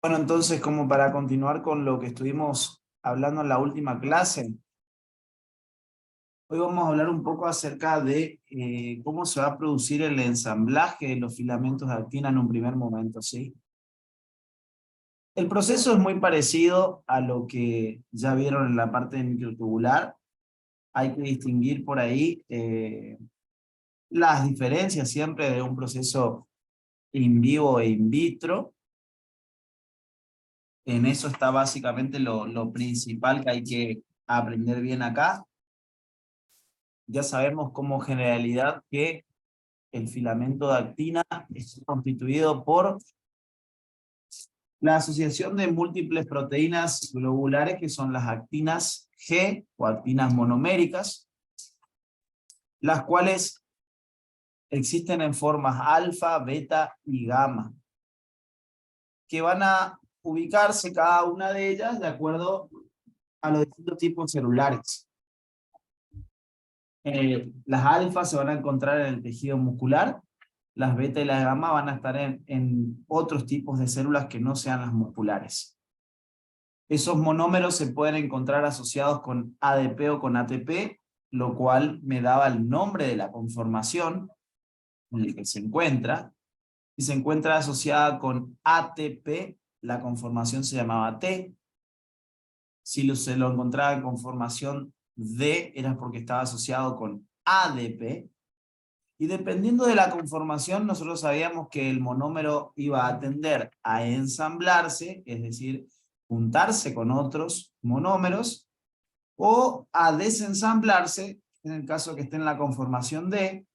Bueno, entonces, como para continuar con lo que estuvimos hablando en la última clase, hoy vamos a hablar un poco acerca de cómo se va a producir el ensamblaje de los filamentos de actina en un primer momento, ¿sí? El proceso es muy parecido a lo que ya vieron en la parte microtubular. Hay que distinguir por ahí las diferencias siempre de un proceso in vivo e in vitro. En eso está básicamente lo principal que hay que aprender bien acá. Ya sabemos como generalidad que el filamento de actina es constituido por la asociación de múltiples proteínas globulares que son las actinas G o actinas monoméricas, las cuales existen en formas alfa, beta y gamma, que van a ubicarse cada una de ellas de acuerdo a los distintos tipos celulares. Las alfa se van a encontrar en el tejido muscular, las beta y las gamma van a estar en otros tipos de células que no sean las musculares. Esos monómeros se pueden encontrar asociados con ADP o con ATP, lo cual me daba el nombre de la conformación en el que se encuentra. Si se encuentra asociada con ATP, la conformación se llamaba T. Si se lo encontraba en conformación D, era porque estaba asociado con ADP. Y dependiendo de la conformación, nosotros sabíamos que el monómero iba a tender a ensamblarse, es decir, juntarse con otros monómeros, o a desensamblarse, en el caso que esté en la conformación D,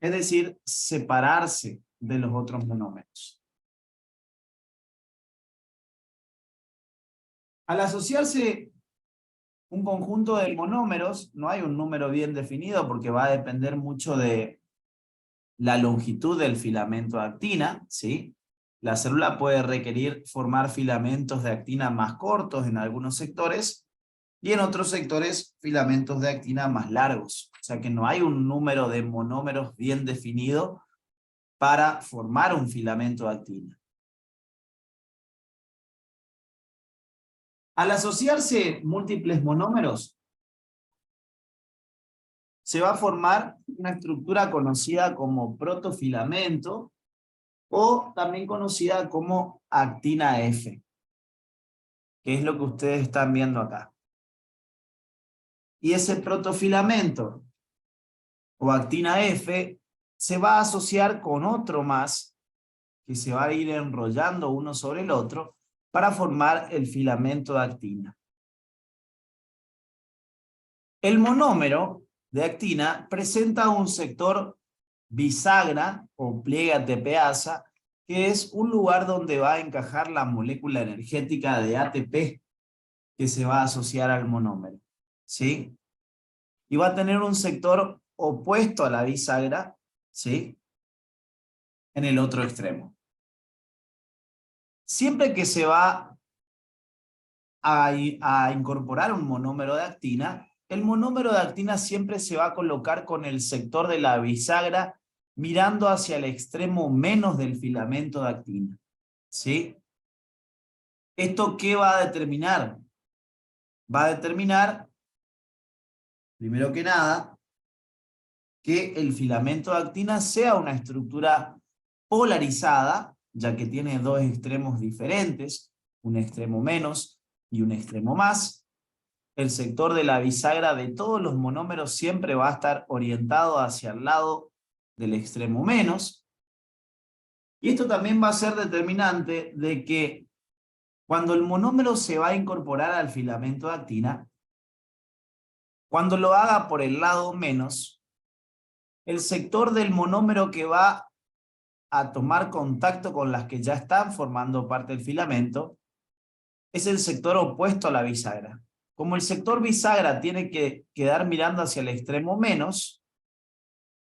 es decir, separarse de los otros monómeros. Al asociarse un conjunto de monómeros, no hay un número bien definido porque va a depender mucho de la longitud del filamento de actina, ¿sí? La célula puede requerir formar filamentos de actina más cortos en algunos sectores y en otros sectores filamentos de actina más largos. O sea que no hay un número de monómeros bien definido para formar un filamento de actina. Al asociarse múltiples monómeros, se va a formar una estructura conocida como protofilamento o también conocida como actina F, que es lo que ustedes están viendo acá. Y ese protofilamento o actina F se va a asociar con otro más que se va a ir enrollando uno sobre el otro para formar el filamento de actina. El monómero de actina presenta un sector bisagra o pliegue ATPasa, que es un lugar donde va a encajar la molécula energética de ATP que se va a asociar al monómero, ¿sí? Y va a tener un sector opuesto a la bisagra, ¿sí? En el otro extremo. Siempre que se va a incorporar un monómero de actina, el monómero de actina siempre se va a colocar con el sector de la bisagra mirando hacia el extremo menos del filamento de actina, ¿sí? ¿Esto qué va a determinar? Va a determinar, primero que nada, que el filamento de actina sea una estructura polarizada, ya que tiene dos extremos diferentes, un extremo menos y un extremo más. El sector de la bisagra de todos los monómeros siempre va a estar orientado hacia el lado del extremo menos. Y esto también va a ser determinante de que cuando el monómero se va a incorporar al filamento de actina, cuando lo haga por el lado menos, el sector del monómero que va a tomar contacto con las que ya están formando parte del filamento es el sector opuesto a la bisagra. Como el sector bisagra tiene que quedar mirando hacia el extremo menos,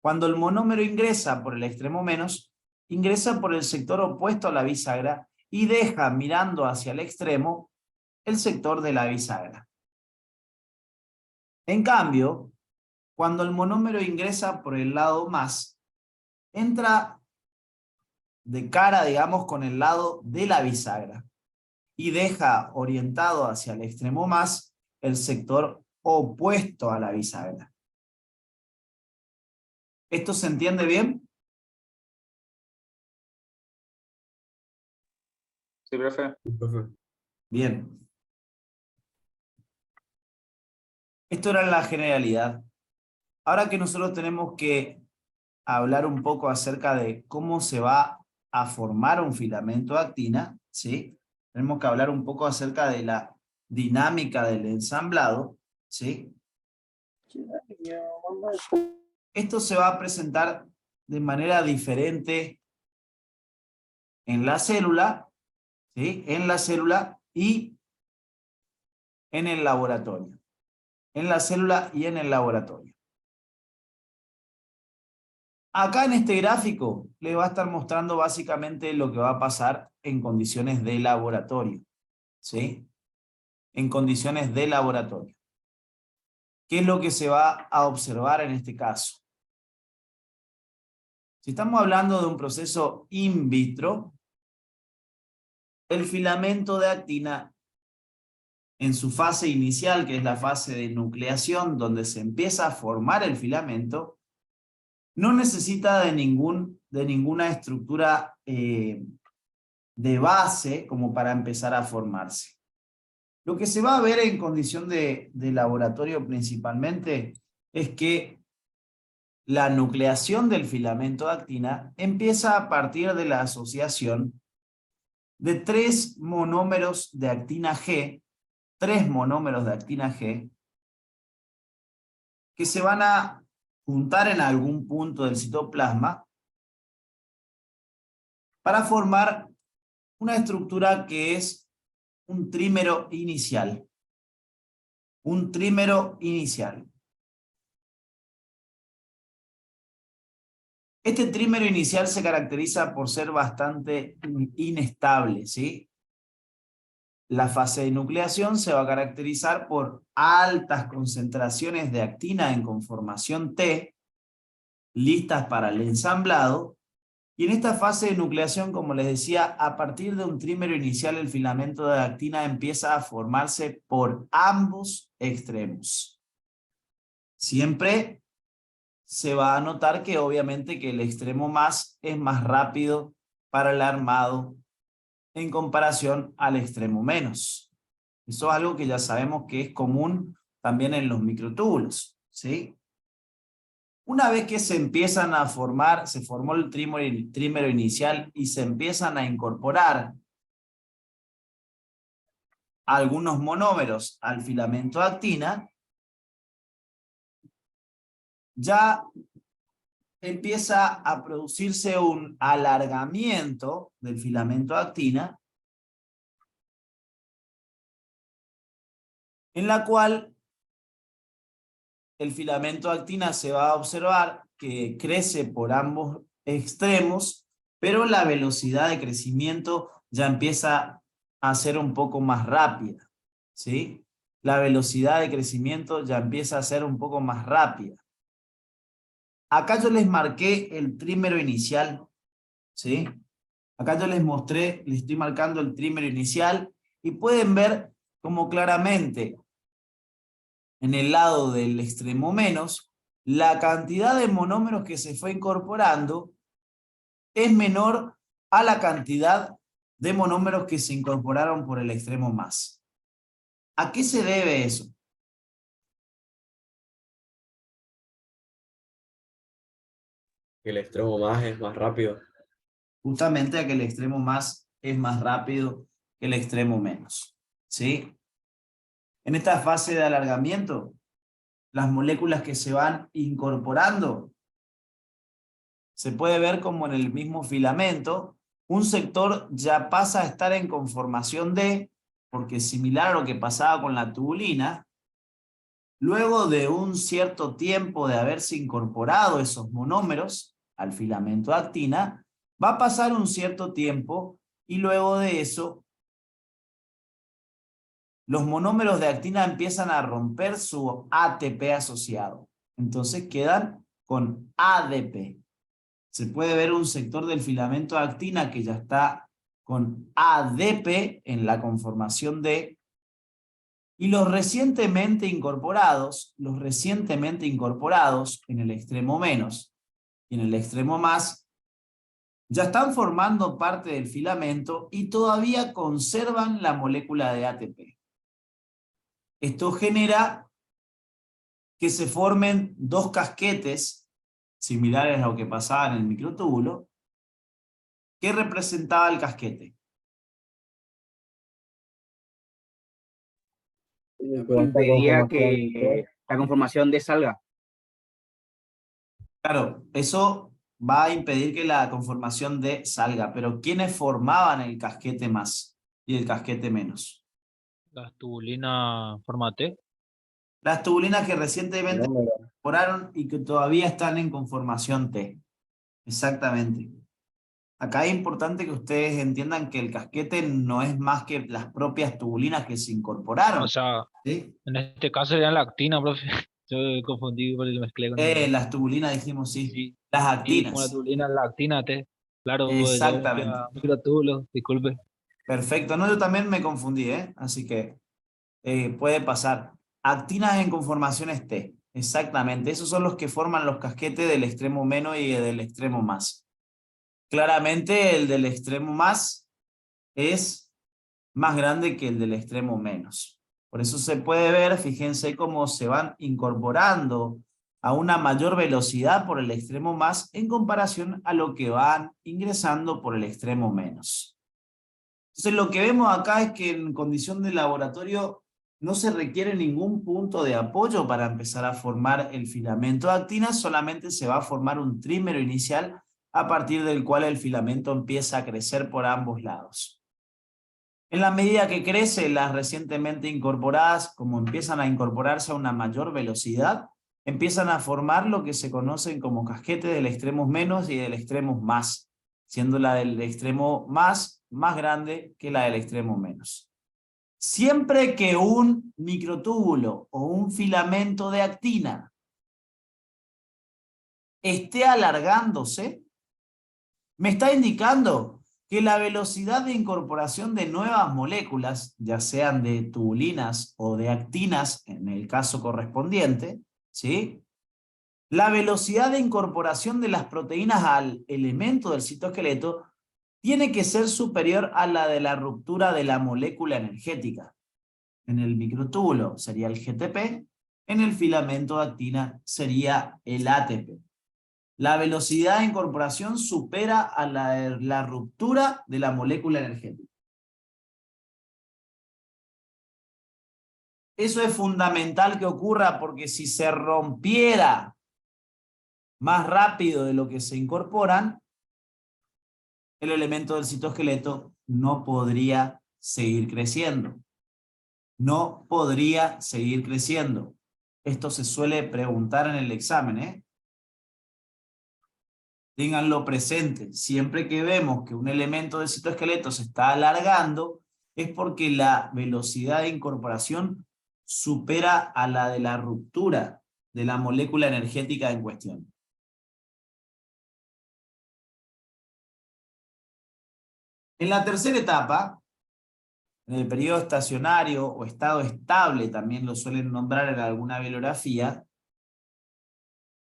cuando el monómero ingresa por el extremo menos, ingresa por el sector opuesto a la bisagra y deja mirando hacia el extremo el sector de la bisagra. En cambio, cuando el monómero ingresa por el lado más, entra de cara, digamos, con el lado de la bisagra. y deja orientado hacia el extremo más el sector opuesto a la bisagra. ¿Esto se entiende bien? Sí, profe. Bien. Esto era la generalidad. Ahora que nosotros tenemos que hablar un poco acerca de cómo se va a formar un filamento de actina, ¿sí? Tenemos que hablar un poco acerca de la dinámica del ensamblado, ¿sí? Esto se va a presentar de manera diferente en la célula, ¿sí? En la célula y en el laboratorio. En la célula y en el laboratorio. Acá en este gráfico le va a estar mostrando básicamente lo que va a pasar en condiciones de laboratorio, ¿sí? En condiciones de laboratorio. ¿Qué es lo que se va a observar en este caso? Si estamos hablando de un proceso in vitro, el filamento de actina en su fase inicial, que es la fase de nucleación, donde se empieza a formar el filamento, no necesita de ninguna estructura de base como para empezar a formarse. Lo que se va a ver en condición de laboratorio principalmente es que la nucleación del filamento de actina empieza a partir de la asociación de 3 monómeros de actina G, 3 monómeros de actina G, que se van a juntar en algún punto del citoplasma para formar una estructura que es un trímero inicial. Un trímero inicial. Este trímero inicial se caracteriza por ser bastante inestable, ¿sí? La fase de nucleación se va a caracterizar por altas concentraciones de actina en conformación T, listas para el ensamblado, y en esta fase de nucleación, como les decía, a partir de un trímero inicial el filamento de actina empieza a formarse por ambos extremos. Siempre se va a notar que obviamente que el extremo más es más rápido para el armado en comparación al extremo menos. Eso es algo que ya sabemos que es común también en los microtúbulos, ¿sí? Una vez que se empiezan a formar, se formó el trímero inicial y se empiezan a incorporar algunos monómeros al filamento de actina, ya empieza a producirse un alargamiento del filamento de actina, en la cual el filamento de actina se va a observar que crece por ambos extremos, pero la velocidad de crecimiento ya empieza a ser un poco más rápida, ¿sí? La velocidad de crecimiento ya empieza a ser un poco más rápida. Acá yo les marqué el trímero inicial, ¿sí? Acá yo les mostré, les estoy marcando el trímero inicial y pueden ver como claramente en el lado del extremo menos, la cantidad de monómeros que se fue incorporando es menor a la cantidad de monómeros que se incorporaron por el extremo más. ¿A qué se debe eso? El extremo más es más rápido. Justamente a que el extremo más es más rápido que el extremo menos, ¿sí? En esta fase de alargamiento, las moléculas que se van incorporando, se puede ver como en el mismo filamento, un sector ya pasa a estar en conformación D, porque es similar a lo que pasaba con la tubulina. Luego de un cierto tiempo de haberse incorporado esos monómeros al filamento de actina, va a pasar un cierto tiempo y luego de eso los monómeros de actina empiezan a romper su ATP asociado. Entonces quedan con ADP. Se puede ver un sector del filamento de actina que ya está con ADP en la conformación D, y los recientemente incorporados en el extremo menos y en el extremo más, ya están formando parte del filamento y todavía conservan la molécula de ATP. Esto genera que se formen dos casquetes similares a lo que pasaba en el microtúbulo. ¿Qué representaba el casquete? Impedía que la conformación D salga. Claro, eso va a impedir que la conformación D salga, pero ¿quiénes formaban el casquete más y el casquete menos? Las tubulinas forma T. Las tubulinas que recientemente No, pero incorporaron y que todavía están en conformación T. Exactamente. Acá es importante que ustedes entiendan que el casquete no es más que las propias tubulinas que se incorporaron. O sea, ¿Sí? en este caso serían la actina, profe. Yo me confundí porque mezclé con Las tubulinas dijimos, sí. sí. Las Y como la actinas. tubulina, la actina T. Claro, pues yo me fui Exactamente. a microtúbulo, disculpe. Perfecto. No, yo también me confundí, ¿eh? Así que puede pasar. Actinas en conformaciones T. Exactamente. Esos son los que forman los casquetes del extremo menos y del extremo más. Claramente el del extremo más es más grande que el del extremo menos. Por eso se puede ver, fíjense cómo se van incorporando a una mayor velocidad por el extremo más en comparación a lo que van ingresando por el extremo menos. Entonces lo que vemos acá es que en condición de laboratorio no se requiere ningún punto de apoyo para empezar a formar el filamento de actina, solamente se va a formar un trímero inicial a partir del cual el filamento empieza a crecer por ambos lados. En la medida que crecen las recientemente incorporadas, como empiezan a incorporarse a una mayor velocidad, empiezan a formar lo que se conocen como casquetes del extremo menos y del extremo más, siendo la del extremo más grande que la del extremo menos. Siempre que un microtúbulo o un filamento de actina esté alargándose, me está indicando que la velocidad de incorporación de nuevas moléculas, ya sean de tubulinas o de actinas en el caso correspondiente, ¿sí? La velocidad de incorporación de las proteínas al elemento del citoesqueleto tiene que ser superior a la de la ruptura de la molécula energética. En el microtúbulo sería el GTP, en el filamento de actina sería el ATP. La velocidad de incorporación supera a la ruptura de la molécula energética. Eso es fundamental que ocurra porque si se rompiera más rápido de lo que se incorporan, el elemento del citoesqueleto no podría seguir creciendo. No podría seguir creciendo. Esto se suele preguntar en el examen, ¿eh? Ténganlo presente. Siempre que vemos que un elemento del citoesqueleto se está alargando, es porque la velocidad de incorporación supera a la de la ruptura de la molécula energética en cuestión. En la tercera etapa, en el periodo estacionario o estado estable, también lo suelen nombrar en alguna bibliografía,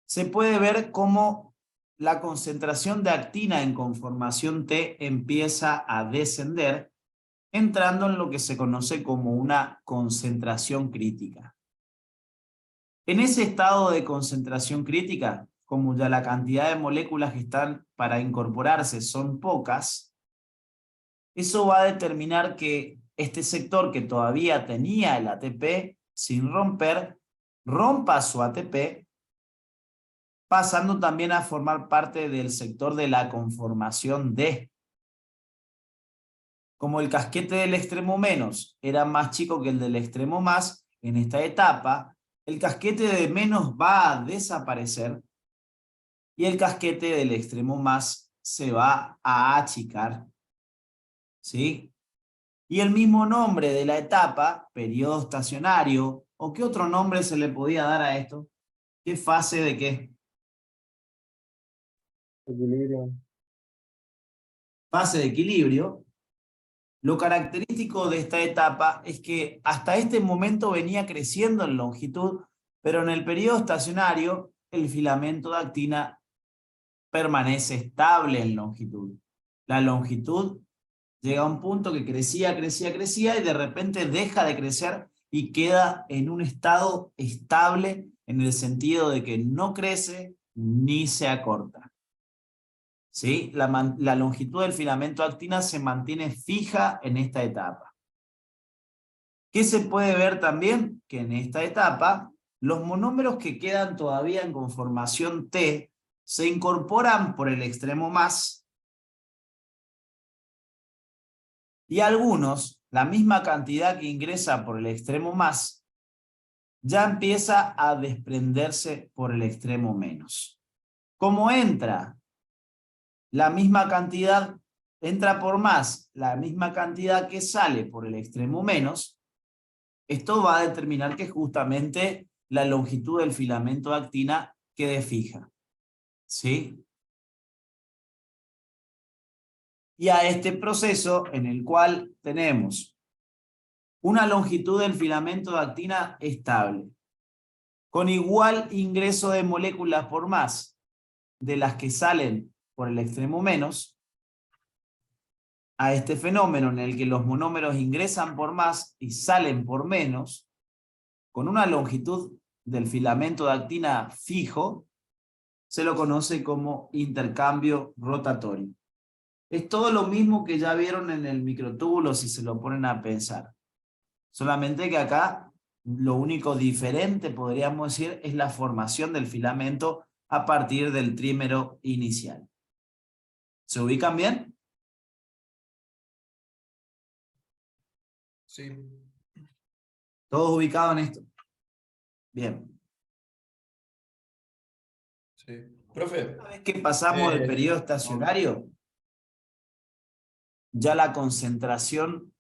se puede ver cómo la concentración de actina en conformación T empieza a descender, entrando en lo que se conoce como una concentración crítica. En ese estado de concentración crítica, como ya la cantidad de moléculas que están para incorporarse son pocas, eso va a determinar que este sector que todavía tenía el ATP sin romper, rompa su ATP, pasando también a formar parte del sector de la conformación D. Como el casquete del extremo menos era más chico que el del extremo más, en esta etapa, el casquete de menos va a desaparecer y el casquete del extremo más se va a achicar. ¿Sí? Y el mismo nombre de la etapa, periodo estacionario, ¿o qué otro nombre se le podía dar a esto? ¿Qué fase de qué? equilibrio. Fase de equilibrio. Lo característico de esta etapa es que hasta este momento venía creciendo en longitud, pero en el periodo estacionario el filamento de actina permanece estable en longitud. La longitud llega a un punto que crecía, crecía, crecía y de repente deja de crecer y queda en un estado estable en el sentido de que no crece ni se acorta. ¿Sí? La longitud del filamento de actina se mantiene fija en esta etapa. ¿Qué se puede ver también? Que en esta etapa los monómeros que quedan todavía en conformación T se incorporan por el extremo más y algunos, la misma cantidad que ingresa por el extremo más, ya empieza a desprenderse por el extremo menos. Como entra la misma cantidad, entra por más la misma cantidad que sale por el extremo menos, esto va a determinar que justamente la longitud del filamento de actina quede fija. ¿Sí? Y a este proceso en el cual tenemos una longitud del filamento de actina estable, con igual ingreso de moléculas por más de las que salen por el extremo menos, a este fenómeno en el que los monómeros ingresan por más y salen por menos, con una longitud del filamento de actina fijo, se lo conoce como intercambio rotatorio. Es todo lo mismo que ya vieron en el microtúbulo si se lo ponen a pensar. Solamente que acá lo único diferente, podríamos decir, es la formación del filamento a partir del trímero inicial. ¿Se ubican bien? Sí. ¿Todos ubicados en esto? Bien. Sí. Profe, Una vez que pasamos del periodo estacionario, ya la concentración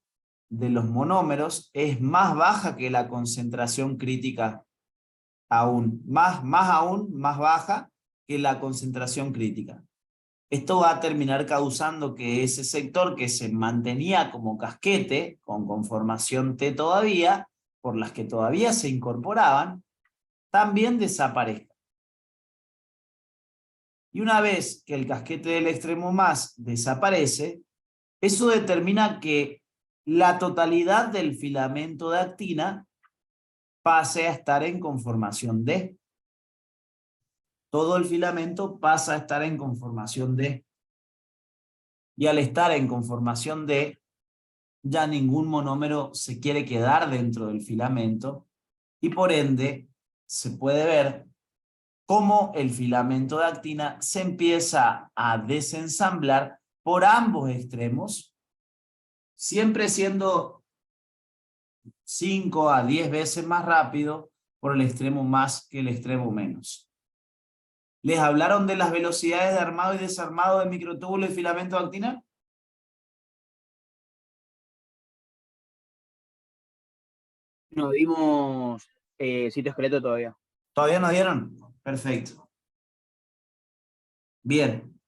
de los monómeros es más baja que la concentración crítica aún. Más baja que la concentración crítica. Esto va a terminar causando que ese sector que se mantenía como casquete, con conformación T todavía, por las que todavía se incorporaban, también desaparezca. Y una vez que el casquete del extremo más desaparece, eso determina que la totalidad del filamento de actina pase a estar en conformación D. Todo el filamento pasa a estar en conformación D. Y al estar en conformación D, ya ningún monómero se quiere quedar dentro del filamento y por ende se puede ver cómo el filamento de actina se empieza a desensamblar por ambos extremos, siempre siendo 5 a 10 veces más rápido por el extremo más que el extremo menos. ¿Les hablaron de las velocidades de armado y desarmado de microtúbulo y filamento de actina? No dimos citoesqueleto todavía. ¿Todavía nos dieron? Perfecto. Bien.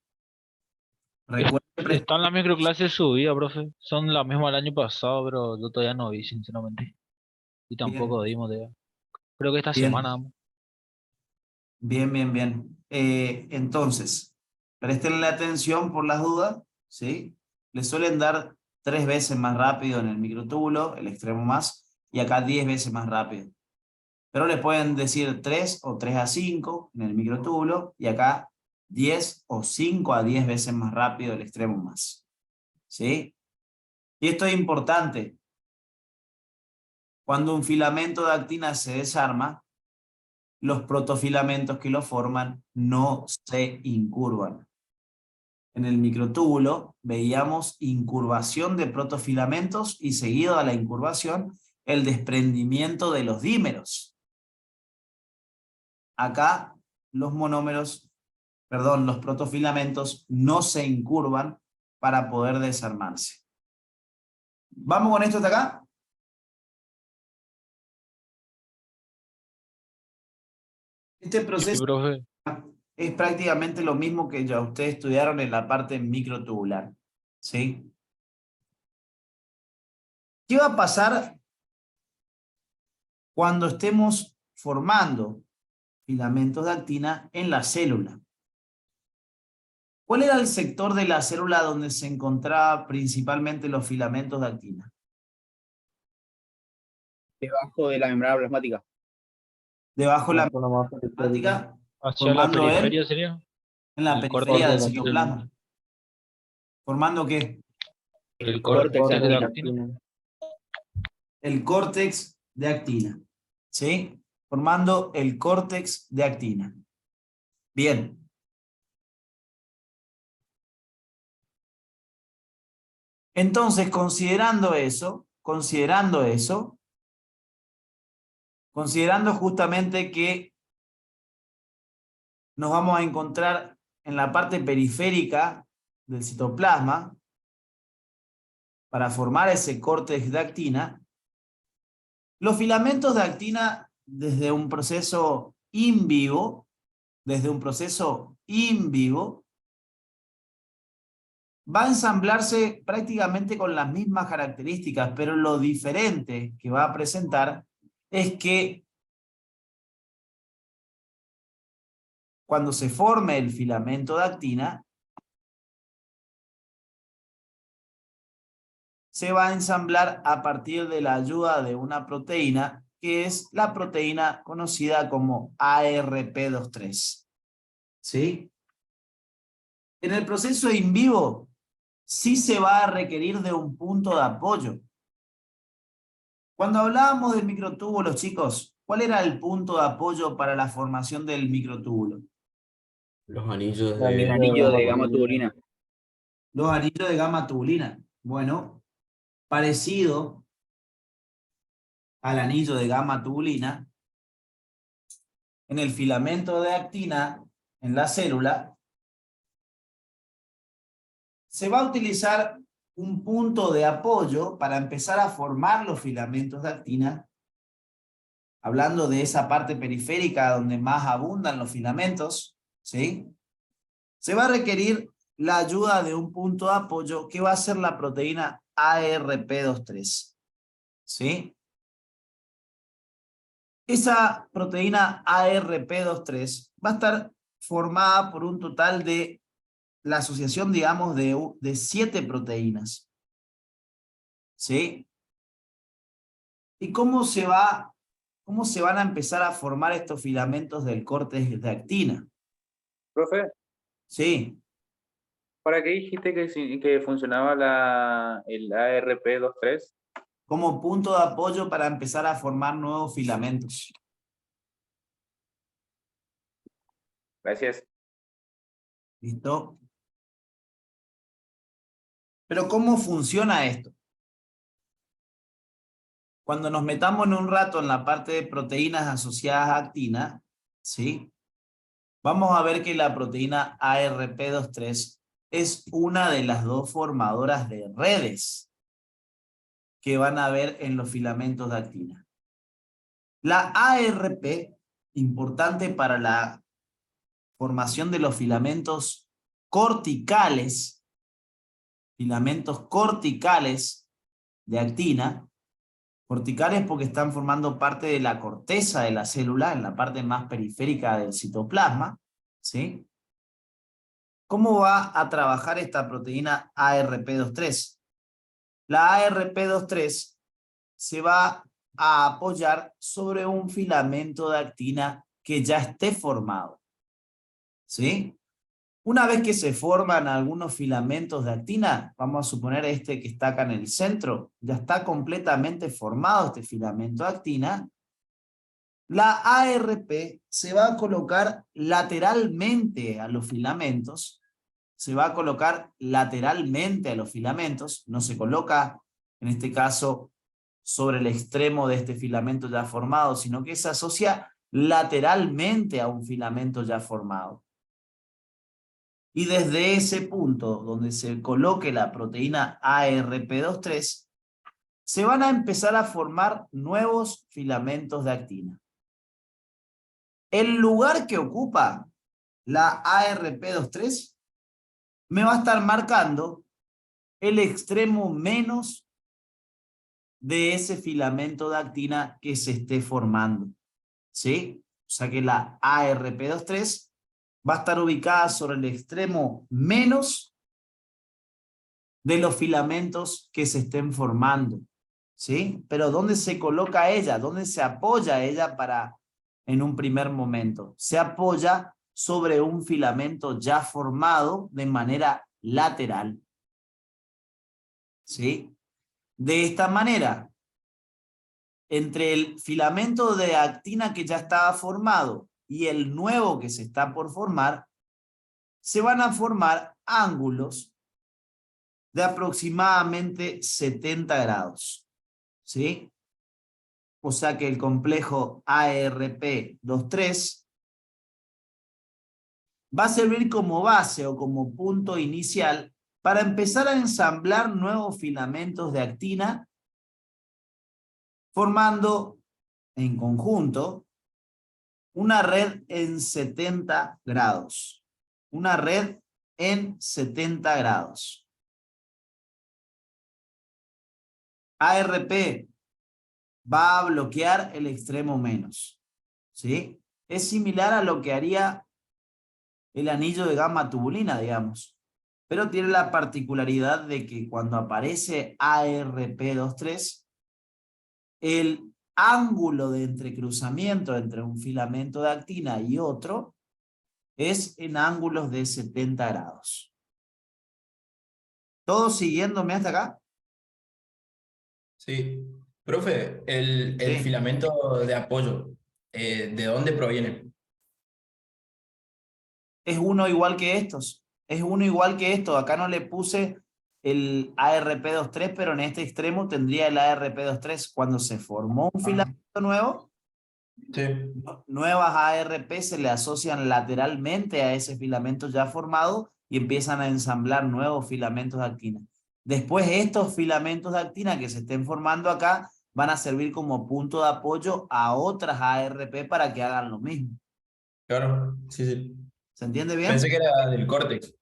Recuerden Están las microclases subidas, profe. Son las mismas del año pasado, pero yo todavía no vi, sinceramente. Y tampoco bien, dimos de... Creo que esta bien, semana vamos. bien. Entonces, prestenle atención por las dudas, ¿sí? Le suelen dar 3 veces más rápido en el microtúbulo, el extremo más, y acá 10 veces más rápido. Pero le pueden decir 3 o 3 a 5 en el microtúbulo, y acá 10 o 5 a 10 veces más rápido el extremo más, ¿sí? Y esto es importante. Cuando un filamento de actina se desarma, los protofilamentos que lo forman no se incurvan. En el microtúbulo veíamos incurvación de protofilamentos y seguido a la incurvación el desprendimiento de los dímeros. Acá los los protofilamentos no se incurvan para poder desarmarse. ¿Vamos con esto hasta acá? Este Sí, proceso profe. es prácticamente lo mismo que ya ustedes estudiaron en la parte microtubular, ¿sí? ¿Qué va a pasar cuando estemos formando filamentos de actina en la célula? ¿Cuál era el sector de la célula donde se encontraban principalmente los filamentos de actina? Debajo de la membrana plasmática. Debajo de la Zona más periférica. plasmática, Hacia la formando periferia él sería. en la El periferia del córtex citoplasma. ¿Formando qué? El córtex córtex de de actina. actina. El córtex de actina. ¿Sí? Formando el córtex de actina. Bien. Entonces, considerando justamente que nos vamos a encontrar en la parte periférica del citoplasma para formar ese córtex de actina, los filamentos de actina desde un proceso in vivo, va a ensamblarse prácticamente con las mismas características, pero lo diferente que va a presentar es que cuando se forme el filamento de actina, se va a ensamblar a partir de la ayuda de una proteína, que es la proteína conocida como ARP23. ¿Sí? En el proceso in vivo, sí se va a requerir de un punto de apoyo. Cuando hablábamos del microtúbulo, chicos, ¿cuál era el punto de apoyo para la formación del microtúbulo? Los anillos El de... El anillo de gamma tubulina. Los anillos de gamma tubulina. Bueno, parecido al anillo de gamma tubulina, en el filamento de actina, en la célula, se va a utilizar un punto de apoyo para empezar a formar los filamentos de actina, hablando de esa parte periférica donde más abundan los filamentos, ¿sí? Se va a requerir la ayuda de un punto de apoyo que va a ser la proteína ARP23, ¿sí? Esa proteína ARP23 va a estar formada por un total de la asociación, digamos, de 7 proteínas, ¿sí? ¿Y cómo se van a empezar a formar estos filamentos del córtex de actina? Profe, Sí, ¿para qué dijiste que funcionaba el ARP23? como punto de apoyo para empezar a formar nuevos filamentos. Gracias. ¿Listo? Pero ¿cómo funciona esto? Cuando nos metamos en un rato en la parte de proteínas asociadas a actina, ¿sí? Vamos a ver que la proteína ARP23 es una de las dos formadoras de redes que van a ver en los filamentos de actina. La ARP, importante para la formación de los filamentos corticales de actina, corticales porque están formando parte de la corteza de la célula, en la parte más periférica del citoplasma, ¿sí? ¿Cómo va a trabajar esta proteína ARP23? La ARP23 se va a apoyar sobre un filamento de actina que ya esté formado, ¿sí? Una vez que se forman algunos filamentos de actina, vamos a suponer este que está acá en el centro, ya está completamente formado este filamento de actina, la ARP se va a colocar lateralmente a los filamentos, no se coloca, en este caso, sobre el extremo de este filamento ya formado, sino que se asocia lateralmente a un filamento ya formado. Y desde ese punto donde se coloque la proteína ARP23, se van a empezar a formar nuevos filamentos de actina. El lugar que ocupa la ARP23 me va a estar marcando el extremo menos de ese filamento de actina que se esté formando. ¿Sí? O sea que la ARP23 va a estar ubicada sobre el extremo menos de los filamentos que se estén formando. ¿Sí? Pero ¿dónde se coloca ella? ¿Dónde se apoya ella para en un primer momento? Se apoya sobre un filamento ya formado de manera lateral. ¿Sí? De esta manera, entre el filamento de actina que ya estaba formado y el nuevo que se está por formar, se van a formar ángulos de aproximadamente 70 grados. ¿Sí? O sea que el complejo ARP23 va a servir como base o como punto inicial para empezar a ensamblar nuevos filamentos de actina, formando en conjunto una red en 70 grados. Una red en 70 grados. ARP va a bloquear el extremo menos. ¿Sí? Es similar a lo que haría el anillo de gamma tubulina, digamos. Pero tiene la particularidad de que cuando aparece ARP23, el ángulo de entrecruzamiento entre un filamento de actina y otro es en ángulos de 70 grados. ¿Todos siguiéndome hasta acá? Sí. Profe, el Sí. filamento de apoyo, ¿de dónde proviene? Es uno igual que estos. Es uno igual que esto. Acá no le puse el ARP23, pero en este extremo tendría el ARP23. Cuando se formó un filamento nuevo, Sí. nuevas ARP se le asocian lateralmente a ese filamento ya formado y empiezan a ensamblar nuevos filamentos de actina. Después estos filamentos de actina que se estén formando acá van a servir como punto de apoyo a otras ARP para que hagan lo mismo. Claro, sí, sí. ¿Se entiende bien? Pensé que era del córtex.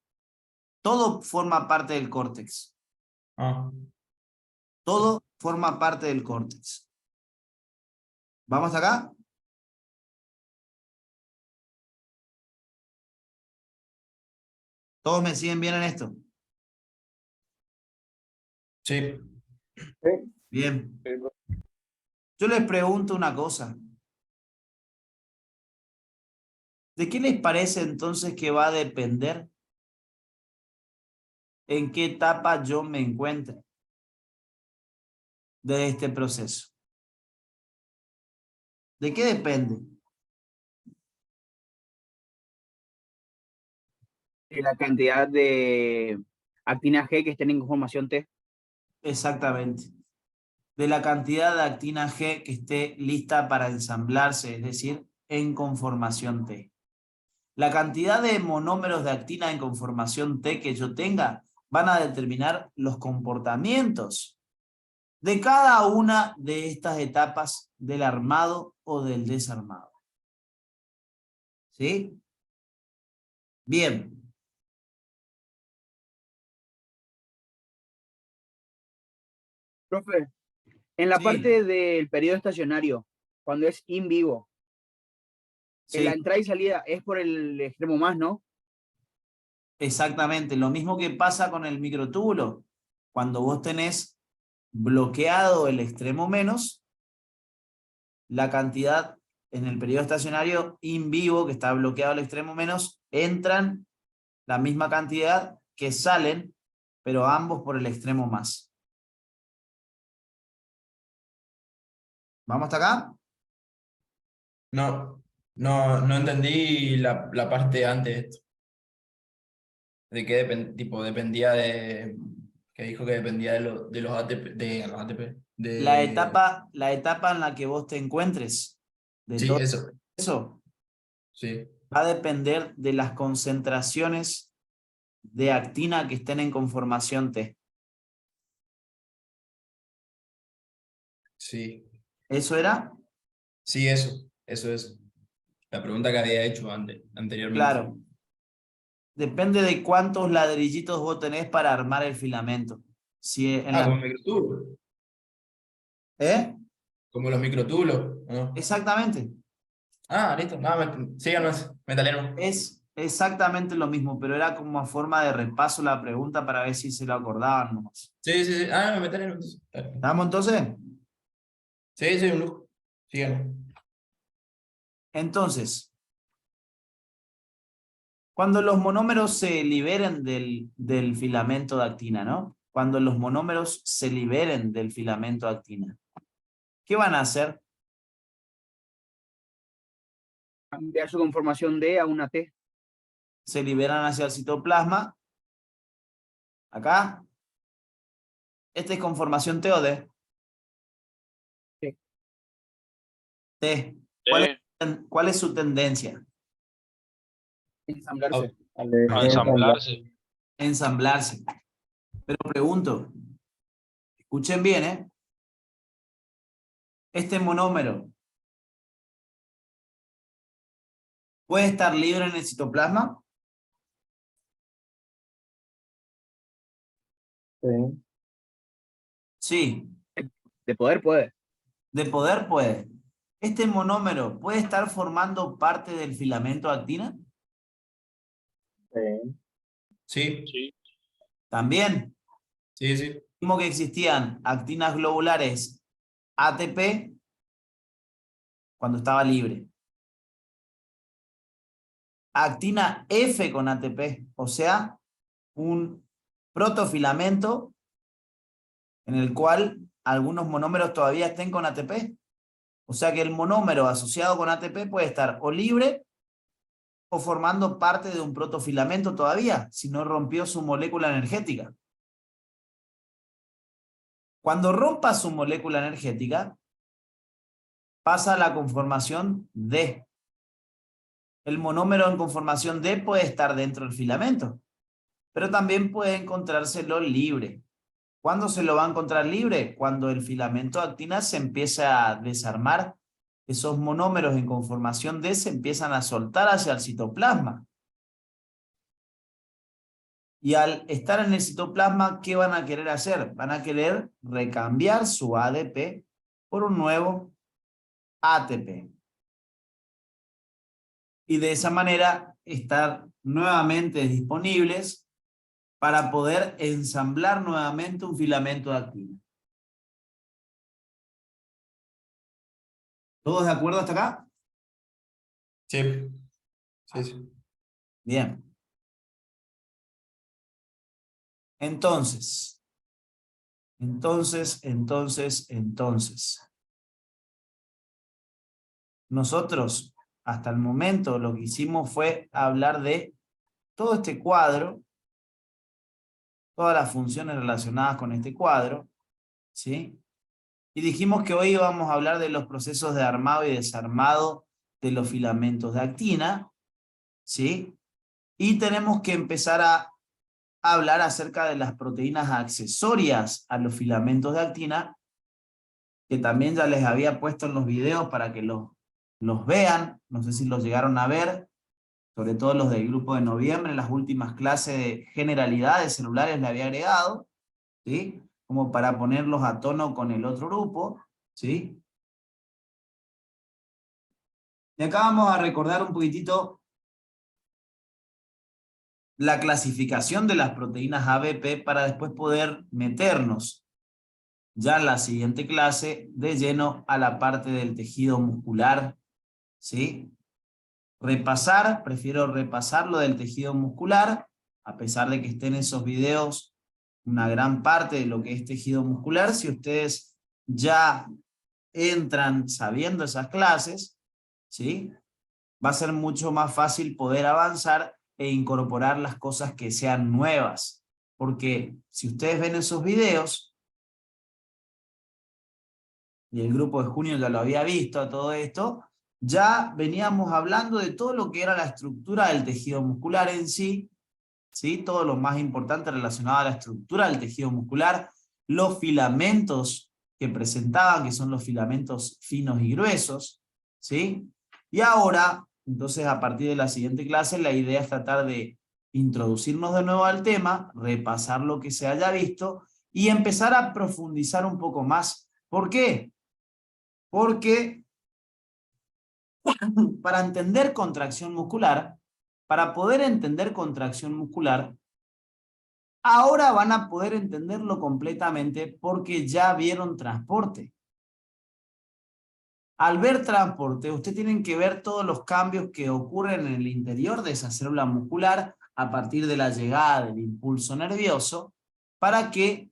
Todo forma parte del córtex. Ah, Todo forma parte del córtex. ¿Vamos acá? ¿Todos me siguen bien en esto? sí. Bien. Yo les pregunto una cosa. ¿De qué les parece entonces que va a depender en qué etapa yo me encuentre de este proceso? ¿De qué depende? De la cantidad de actina G que estén en conformación T. Exactamente. De la cantidad de actina G que esté lista para ensamblarse, es decir, en conformación T. La cantidad de monómeros de actina en conformación T que yo tenga van a determinar los comportamientos de cada una de estas etapas del armado o del desarmado. ¿Sí? Bien. Profe, en la Sí, parte del periodo estacionario, cuando es in vivo, sí, la entrada y salida es por el extremo más, ¿no? exactamente. Lo mismo que pasa con el microtúbulo. Cuando vos tenés bloqueado el extremo menos, la cantidad en el periodo estacionario in vivo, que está bloqueado el extremo menos, entran la misma cantidad que salen, pero ambos por el extremo más. ¿Vamos hasta acá? No entendí la parte antes de esto. De qué dependía de. Que dijo que dependía de los ATP. De los ATP. La etapa en la que vos te encuentres de Sí, todo eso. eso Sí. va a depender de las concentraciones de actina que estén en conformación T. Sí. ¿Eso era? Sí, eso. Eso es. La pregunta que había hecho anteriormente. Claro. Depende de cuántos ladrillitos vos tenés para armar el filamento. Si en Ah, la, con microtubo. ¿Eh? Como los microtúbulos, ¿no? Exactamente. Ah, listo. No, síganos, metaleros. Es exactamente lo mismo, pero era como a forma de repaso la pregunta para ver si se lo acordaban nomás. Sí, sí, sí. Ah, metaleros. ¿Estamos entonces? Sí, sí, un lujo. Síganos. Entonces, cuando los monómeros se liberen del filamento de actina, ¿no? Cuando los monómeros se liberen del filamento de actina, ¿qué van a hacer? Cambiar su conformación D a una T. Se liberan hacia el citoplasma. Acá. ¿Esta es conformación T o D? T. T. Sí. ¿Cuál es su tendencia? Ensamblarse. A ensamblarse. Ensamblarse. Pero pregunto, escuchen bien, ¿eh? Este monómero ¿puede estar libre en el citoplasma? Sí. Sí, De poder puede. de poder puede. ¿Este monómero puede estar formando parte del filamento de actina? Sí. Sí, Sí. También. sí, sí. Vimos que existían actinas globulares ATP cuando estaba libre. Actina F con ATP, o sea, un protofilamento en el cual algunos monómeros todavía estén con ATP. O sea que el monómero asociado con ATP puede estar o libre o formando parte de un protofilamento todavía, si no rompió su molécula energética. Cuando rompa su molécula energética, pasa a la conformación D. El monómero en conformación D puede estar dentro del filamento, pero también puede encontrárselo libre. ¿Cuándo se lo va a encontrar libre? Cuando el filamento de actina se empieza a desarmar, esos monómeros en conformación D se empiezan a soltar hacia el citoplasma. Y al estar en el citoplasma, ¿qué van a querer hacer? Van a querer recambiar su ADP por un nuevo ATP. Y de esa manera estar nuevamente disponibles para poder ensamblar nuevamente un filamento de actina. ¿Todos de acuerdo hasta acá? Sí, sí, sí. Bien. Entonces. Nosotros, hasta el momento, lo que hicimos fue hablar de todo este cuadro, todas las funciones relacionadas con este cuadro, ¿sí? Y dijimos que hoy íbamos a hablar de los procesos de armado y desarmado de los filamentos de actina, ¿sí? Y tenemos que empezar a hablar acerca de las proteínas accesorias a los filamentos de actina, que también ya les había puesto en los videos para que los vean, no sé si los llegaron a ver, sobre todo los del grupo de noviembre, en las últimas clases de generalidades celulares le había agregado, ¿sí? Como para ponerlos a tono con el otro grupo, ¿sí? Y acá vamos a recordar un poquitito la clasificación de las proteínas ABP para después poder meternos ya en la siguiente clase de lleno a la parte del tejido muscular, ¿sí? Prefiero repasar lo del tejido muscular, a pesar de que estén esos videos, una gran parte de lo que es tejido muscular, si ustedes ya entran sabiendo esas clases, ¿sí? Va a ser mucho más fácil poder avanzar e incorporar las cosas que sean nuevas, porque si ustedes ven esos videos, y el grupo de junio ya lo había visto a todo esto, ya veníamos hablando de todo lo que era la estructura del tejido muscular en sí, ¿sí? Todo lo más importante relacionado a la estructura del tejido muscular, los filamentos que presentaban, que son los filamentos finos y gruesos, ¿sí? Y ahora, entonces a partir de la siguiente clase, la idea es tratar de introducirnos de nuevo al tema, repasar lo que se haya visto y empezar a profundizar un poco más, ¿Por qué? Porque para entender contracción muscular, para poder entender contracción muscular, ahora van a poder entenderlo completamente porque ya vieron transporte. Al ver transporte, ustedes tienen que ver todos los cambios que ocurren en el interior de esa célula muscular a partir de la llegada del impulso nervioso para que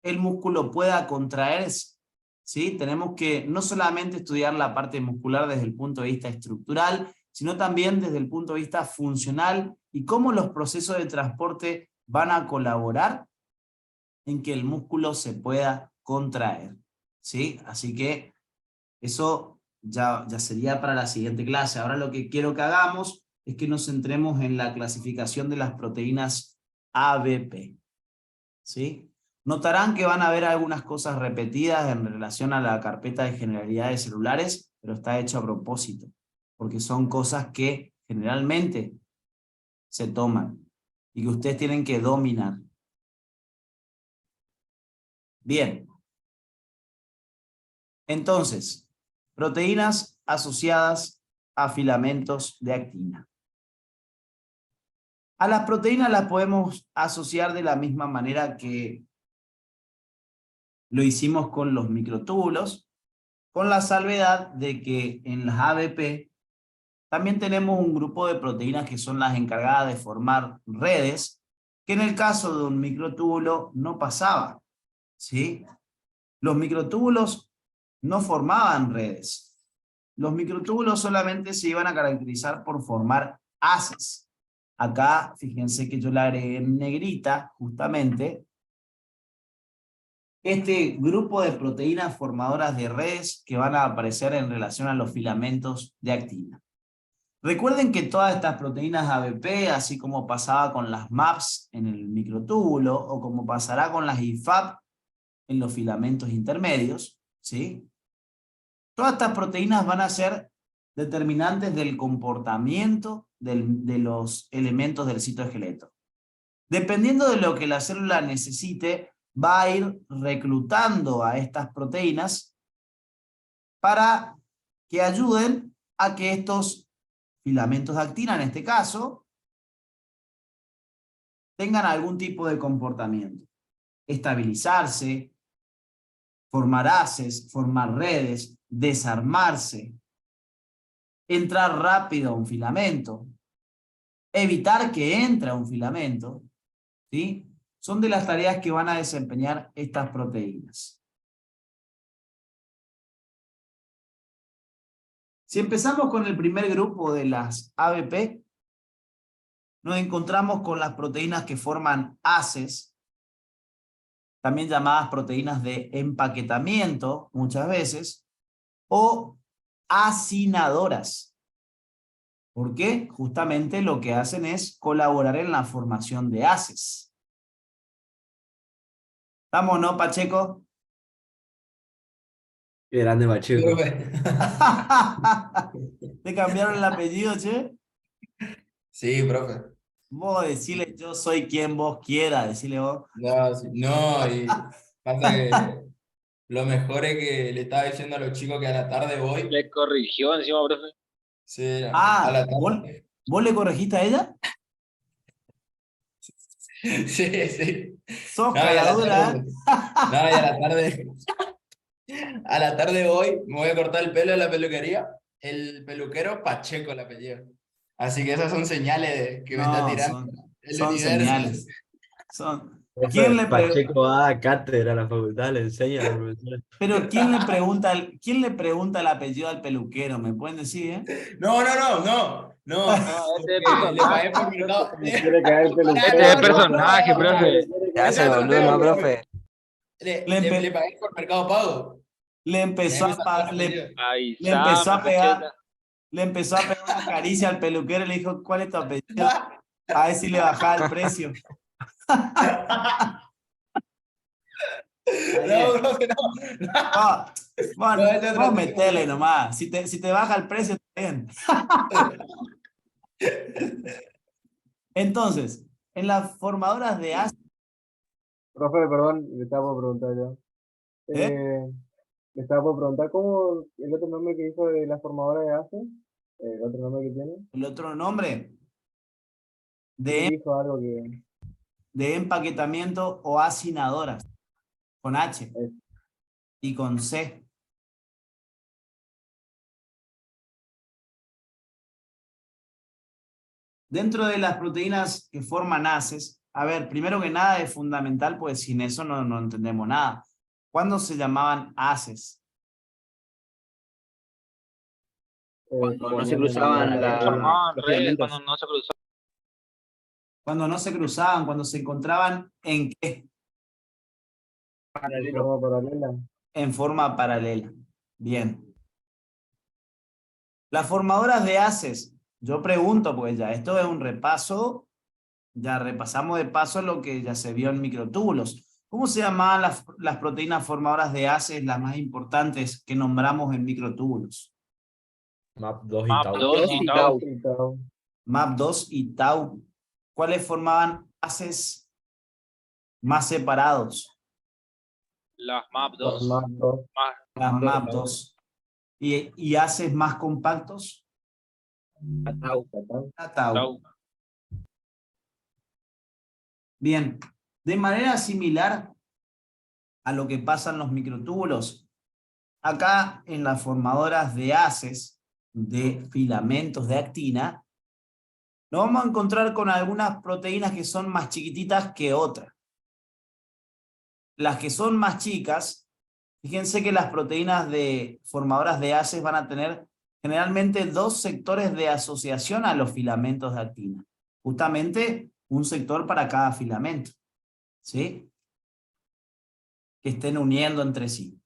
el músculo pueda contraerse. ¿Sí? Tenemos que no solamente estudiar la parte muscular desde el punto de vista estructural, sino también desde el punto de vista funcional y cómo los procesos de transporte van a colaborar en que el músculo se pueda contraer. ¿Sí? Así que eso ya sería para la siguiente clase. Ahora lo que quiero que hagamos es que nos centremos en la clasificación de las proteínas ABP. ¿Sí? Notarán que van a haber algunas cosas repetidas en relación a la carpeta de generalidades celulares, pero está hecho a propósito, porque son cosas que generalmente se toman y que ustedes tienen que dominar. Bien. Entonces, proteínas asociadas a filamentos de actina. A las proteínas las podemos asociar de la misma manera que lo hicimos con los microtúbulos, con la salvedad de que en las ABP también tenemos un grupo de proteínas que son las encargadas de formar redes, que en el caso de un microtúbulo no pasaba, ¿sí? Los microtúbulos no formaban redes. Los microtúbulos solamente se iban a caracterizar por formar haces. Acá, fíjense que yo le agregué en negrita, justamente, este grupo de proteínas formadoras de redes que van a aparecer en relación a los filamentos de actina. Recuerden que todas estas proteínas ABP, así como pasaba con las MAPS en el microtúbulo, o como pasará con las IFAP en los filamentos intermedios, ¿sí? Todas estas proteínas van a ser determinantes del comportamiento de los elementos del citoesqueleto. Dependiendo de lo que la célula necesite, va a ir reclutando a estas proteínas para que ayuden a que estos filamentos de actina, en este caso, tengan algún tipo de comportamiento. Estabilizarse, formar haces, formar redes, desarmarse, entrar rápido a un filamento, evitar que entre a un filamento, ¿sí? Son de las tareas que van a desempeñar estas proteínas. Si empezamos con el primer grupo de las ABP, nos encontramos con las proteínas que forman haces, también llamadas proteínas de empaquetamiento muchas veces, o acinadoras. ¿Por qué? Justamente lo que hacen es colaborar en la formación de haces. ¿Estamos, no, Pacheco? Qué grande Pacheco. Profe. ¿Te cambiaron el apellido, che? Sí, profe. Vos decile yo soy quien vos quiera, decile vos. No, sí, no, y pasa que lo mejor es que le estaba diciendo a los chicos que a la tarde voy. Le corrigió encima, profe. Sí, a Ah, la ¿vos, tarde. vos le corregiste a ella? Sí, sí. Sos No, y a la caradura, tarde, ¿eh? no, y a la tarde voy, me voy a cortar el pelo en la peluquería. El peluquero Pacheco el apellido. Así que esas son señales que me está No, tirando el son universo. señales. Profe, Pacheco va a cátedra a la facultad, le enseña a la profesora. Pero ¿quién le pregunta el apellido al peluquero? ¿Me pueden decir, eh? No, no, no, no, no. No, este es Porque le pagué personaje, por mercado. Quiere caer el peluquero. este es personaje, profe. Se hace el boludo, ¿no, profe? Le pagué por Mercado Pago. Le empezó Me a, sacó el apellido. le empezó a pegar, Pacheta. le empezó a pegar una caricia al peluquero y le dijo, ¿cuál es tu apellido? A ver si le bajaba el precio. No, profe, no. Bueno, No, ya vos traté. metele nomás. Si te baja el precio, está bien. Entonces, en las formadoras de ácido, Profe, perdón, le estaba por preguntar yo. ¿eh? Le estaba por preguntar cómo el otro nombre que hizo de la formadora de ACE, el otro nombre que tiene. El otro nombre Sí, dijo algo que de empaquetamiento o hacinadoras, con H es y con C. Dentro de las proteínas que forman haces, a ver, primero que nada es fundamental, pues sin eso no entendemos nada. ¿Cuándo se llamaban haces? Cuando no se ponían cruzaban en la- Formaban los redes filamentos. cuando no se cruzaban. Cuando no se cruzaban, cuando se encontraban ¿en qué? de forma paralela. En forma paralela. Bien. Las formadoras de haces, yo pregunto, pues ya, esto es un repaso, ya repasamos de paso lo que ya se vio en microtúbulos. ¿Cómo se llamaban las proteínas formadoras de haces, las más importantes que nombramos en microtúbulos? MAP2 y MAP tau. 2 Dos y y tau. tau. Y tau. MAP2 y tau. ¿Cuáles formaban haces más separados? Las MAP Las 2. más dos. Las Dos. MAP2. ¿Y haces más compactos? Tau. La tau. Tau. Bien, de manera similar a lo que pasa en los microtúbulos, acá en las formadoras de haces, de filamentos de actina, nos vamos a encontrar con algunas proteínas que son más chiquititas que otras. Las que son más chicas, fíjense que las proteínas de formadoras de haces van a tener generalmente dos sectores de asociación a los filamentos de actina. Justamente un sector para cada filamento, ¿sí? Que estén uniendo entre sí.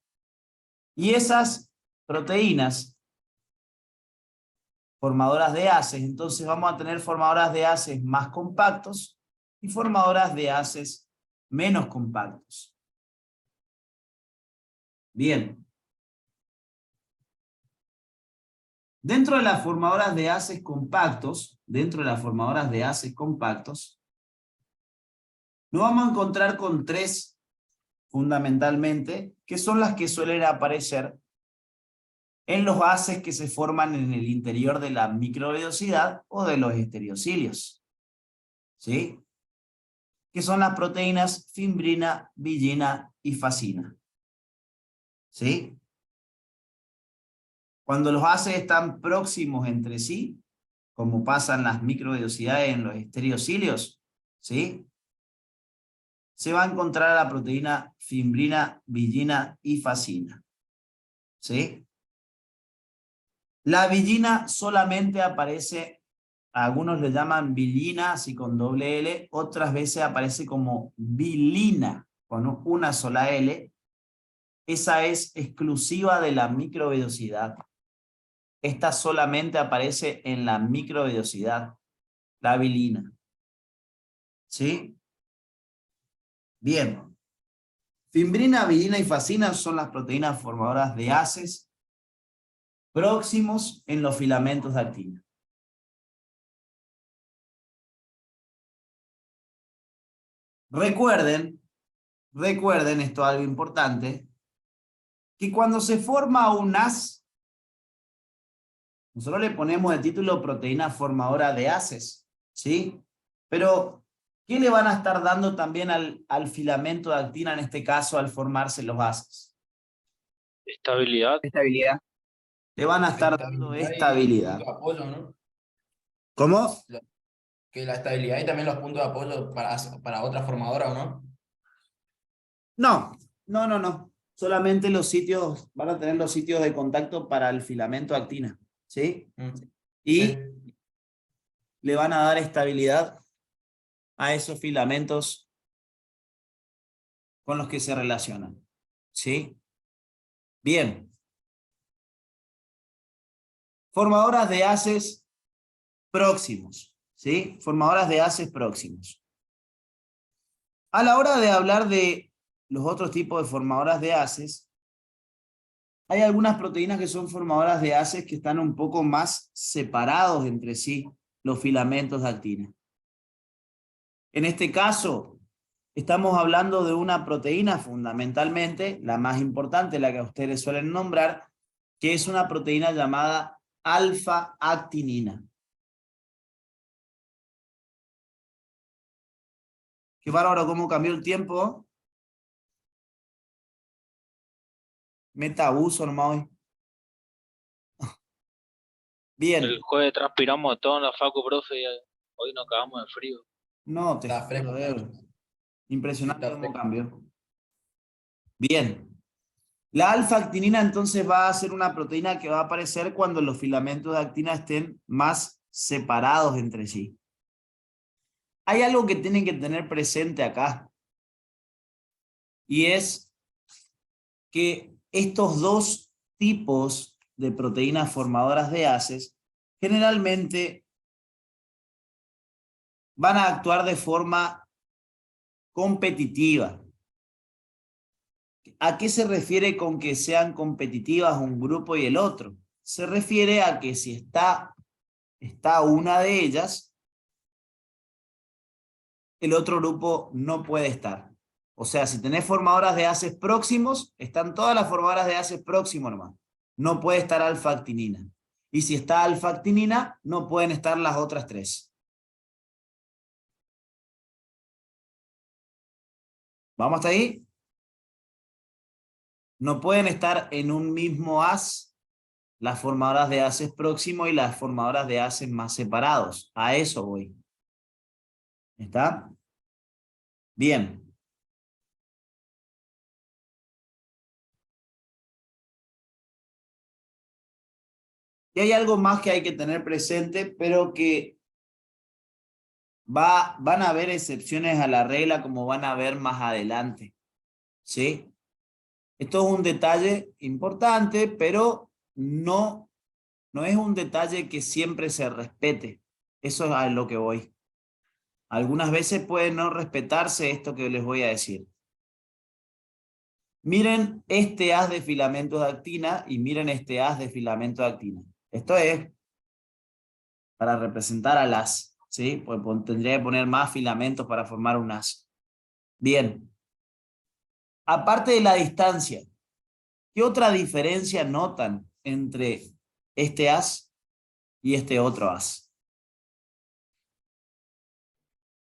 Y esas proteínas formadoras de haces, entonces vamos a tener formadoras de haces más compactos y formadoras de haces menos compactos. Bien. Dentro de las formadoras de haces compactos, nos vamos a encontrar con tres fundamentalmente, que son las que suelen aparecer en los haces que se forman en el interior de la microvellosidad o de los estereocilios. ¿Sí? Que son las proteínas fimbrina, villina y fascina. ¿Sí? Cuando los haces están próximos entre sí, como pasa en las microvellosidades en los estereocilios, ¿sí? Se va a encontrar la proteína fimbrina, villina y fascina. ¿Sí? La villina solamente aparece, algunos le llaman vilina, así con doble L, otras veces aparece como vilina, con una sola L. Esa es exclusiva de la microvellosidad. Esta solamente aparece en la microvellosidad, la vilina. ¿Sí? Bien. Fimbrina, villina y fascina son las proteínas formadoras de haces próximos en los filamentos de actina. Recuerden, esto es algo importante, que cuando se forma un haz, nosotros le ponemos el título proteína formadora de haces, ¿sí? Pero, ¿qué le van a estar dando también al filamento de actina, en este caso, al formarse los haces? Estabilidad. Estabilidad. Le van a estar dando estabilidad. Puntos de apoyo, ¿no? ¿Cómo? Que la estabilidad y también los puntos de apoyo para otra formadora, ¿o no? No. Solamente los sitios, van a tener los sitios de contacto para el filamento de actina, ¿sí? Y Sí. le van a dar estabilidad a esos filamentos con los que se relacionan, ¿sí? Bien. Formadoras de haces próximos, ¿sí? Formadoras de haces próximos. A la hora de hablar de los otros tipos de formadoras de haces, hay algunas proteínas que son formadoras de haces que están un poco más separados entre sí los filamentos de actina. En este caso, Estamos hablando de una proteína fundamentalmente, la más importante, la que a ustedes suelen nombrar, que es una proteína llamada alfa-actinina. Qué bárbaro cómo cambió el tiempo. Meta abuso nomás hoy. Bien. El jueves transpiramos todo en la facu, profe, y hoy nos cagamos de frío. No, te Está fresco. juro, impresionante Está cómo fresco. cambió. Bien. La alfa-actinina entonces va a ser una proteína que va a aparecer cuando los filamentos de actina estén más separados entre sí. Hay algo que tienen que tener presente acá. Y es que estos dos tipos de proteínas formadoras de haces generalmente van a actuar de forma competitiva. ¿A qué se refiere con que sean competitivas un grupo y el otro? Se refiere a que si está una de ellas, el otro grupo no puede estar. O sea, si tenés formadoras de haces próximos, están todas las formadoras de haces próximos nomás. No puede estar alfa-actinina. Y si está alfa-actinina, no pueden estar las otras tres. ¿Vamos hasta ahí? No pueden estar en un mismo haz las formadoras de haces próximos y las formadoras de haces más separados. A eso voy. ¿Está? Bien. Y hay algo más que hay que tener presente, pero que van a haber excepciones a la regla como van a ver más adelante. ¿Sí? Esto es un detalle importante, pero no es un detalle que siempre se respete. Eso es a lo que voy. Algunas veces puede no respetarse esto que les voy a decir. Miren este haz de filamentos de actina y miren este haz de filamento de actina. Esto es para representar al haz, ¿sí? Pues tendría que poner más filamentos para formar un haz. Bien. Aparte de la distancia, ¿qué otra diferencia notan entre este haz y este otro haz?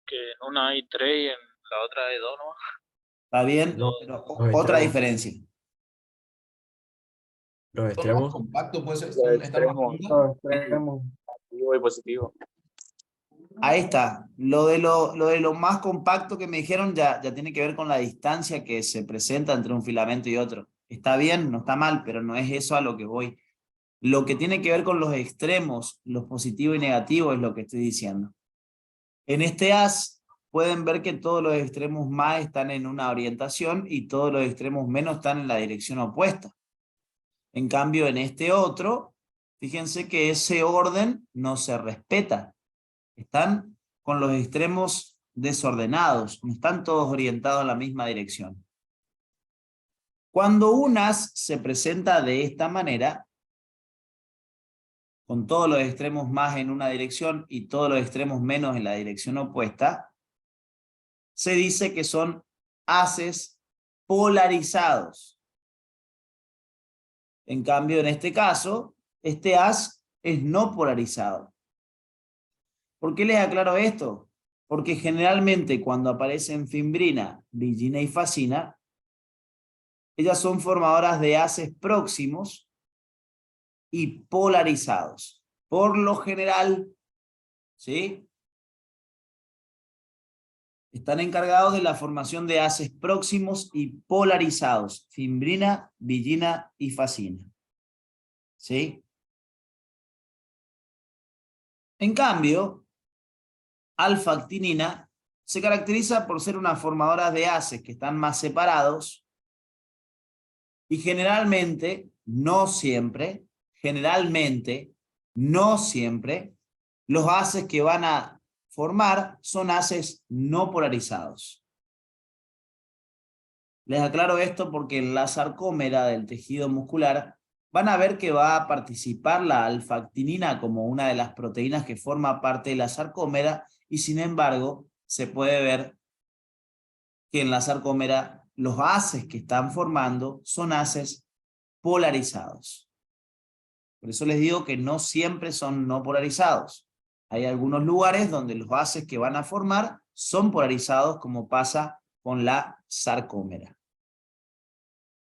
Que en una hay 3 y en la otra hay 2, ¿no? ¿Está bien? No, Pero los otra extremos. diferencia. Los Son más extremos. compactos, pues, Los están más extremos. juntas. Todos extremos. Negativo y positivo. Ahí está. Lo de lo más compacto que me dijeron ya tiene que ver con la distancia que se presenta entre un filamento y otro. Está bien, no está mal, pero no es eso a lo que voy. Lo que tiene que ver con los extremos, los positivos y negativos, es lo que estoy diciendo. En este haz pueden ver que todos los extremos más están en una orientación y todos los extremos menos están en la dirección opuesta. En cambio, en este otro, fíjense que ese orden no se respeta. Están con los extremos desordenados, no están todos orientados en la misma dirección. Cuando un haz se presenta de esta manera, con todos los extremos más en una dirección y todos los extremos menos en la dirección opuesta, se dice que son haces polarizados. En cambio, en este caso, este haz es no polarizado. ¿Por qué les aclaro esto? Porque generalmente cuando aparecen fimbrina, vigina y fascina, ellas son formadoras de haces próximos y polarizados. Por lo general, ¿sí? Están encargados de la formación de haces próximos y polarizados, fimbrina, vigina y fascina. ¿Sí? En cambio, alfa-actinina se caracteriza por ser una formadora de haces que están más separados y generalmente, no siempre, los haces que van a formar son haces no polarizados. Les aclaro esto porque en la sarcómera del tejido muscular van a ver que va a participar la alfa-actinina como una de las proteínas que forma parte de la sarcómera y sin embargo se puede ver que en la sarcómera los haces que están formando son haces polarizados. Por eso les digo que no siempre son no polarizados. Hay algunos lugares donde los haces que van a formar son polarizados, como pasa con la sarcómera.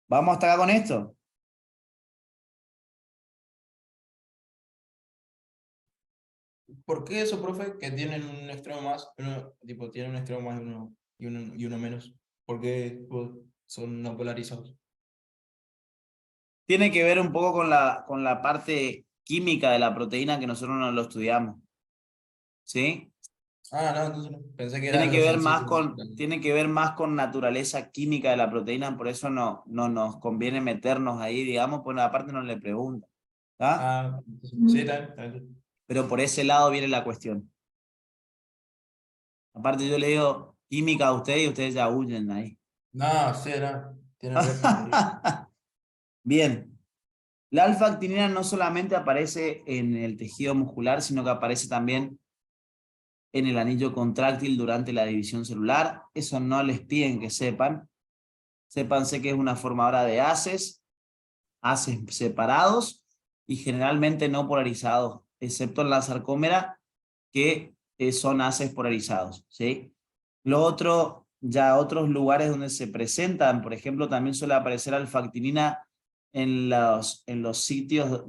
¿Vamos hasta acá con esto? ¿Por qué eso, profe? Que tienen un extremo más, tipo, tienen un extremo más y uno menos. ¿Por qué tipo, son no polarizados? Tiene que ver un poco con la parte química de la proteína que nosotros no lo estudiamos. ¿Sí? Ah, no, entonces no. Pensé que era Tiene que algo ver más sencillo. tiene que ver más con naturaleza química de la proteína, por eso no nos conviene meternos ahí, digamos, pues aparte no le preguntan. ¿Tá? Ah, sí, está bien. Pero por ese lado viene la cuestión. Aparte yo le digo química a ustedes y ustedes ya huyen ahí. No, sí, no. Tienen razón. Bien. La alfa-actinina no solamente aparece en el tejido muscular, sino que aparece también en el anillo contráctil durante la división celular. Eso no les piden que sepan. Sépanse que es una formadora de haces separados y generalmente no polarizados, excepto en la sarcómera, que son haces polarizados, ¿sí? Lo otro, ya otros lugares donde se presentan, por ejemplo, también suele aparecer alfa-actinina en los sitios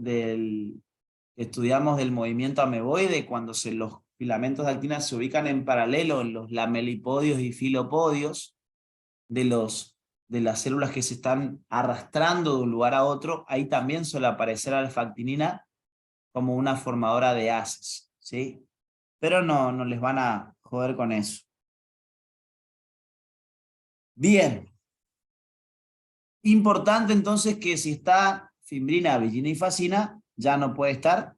estudiamos del movimiento ameboide, cuando los filamentos de actina se ubican en paralelo en los lamelipodios y filopodios de las células que se están arrastrando de un lugar a otro, ahí también suele aparecer alfa-actinina como una formadora de haces, ¿sí? Pero no les van a joder con eso. Bien. Importante entonces que si está fimbrina, vigina y fascina, ya no puede estar.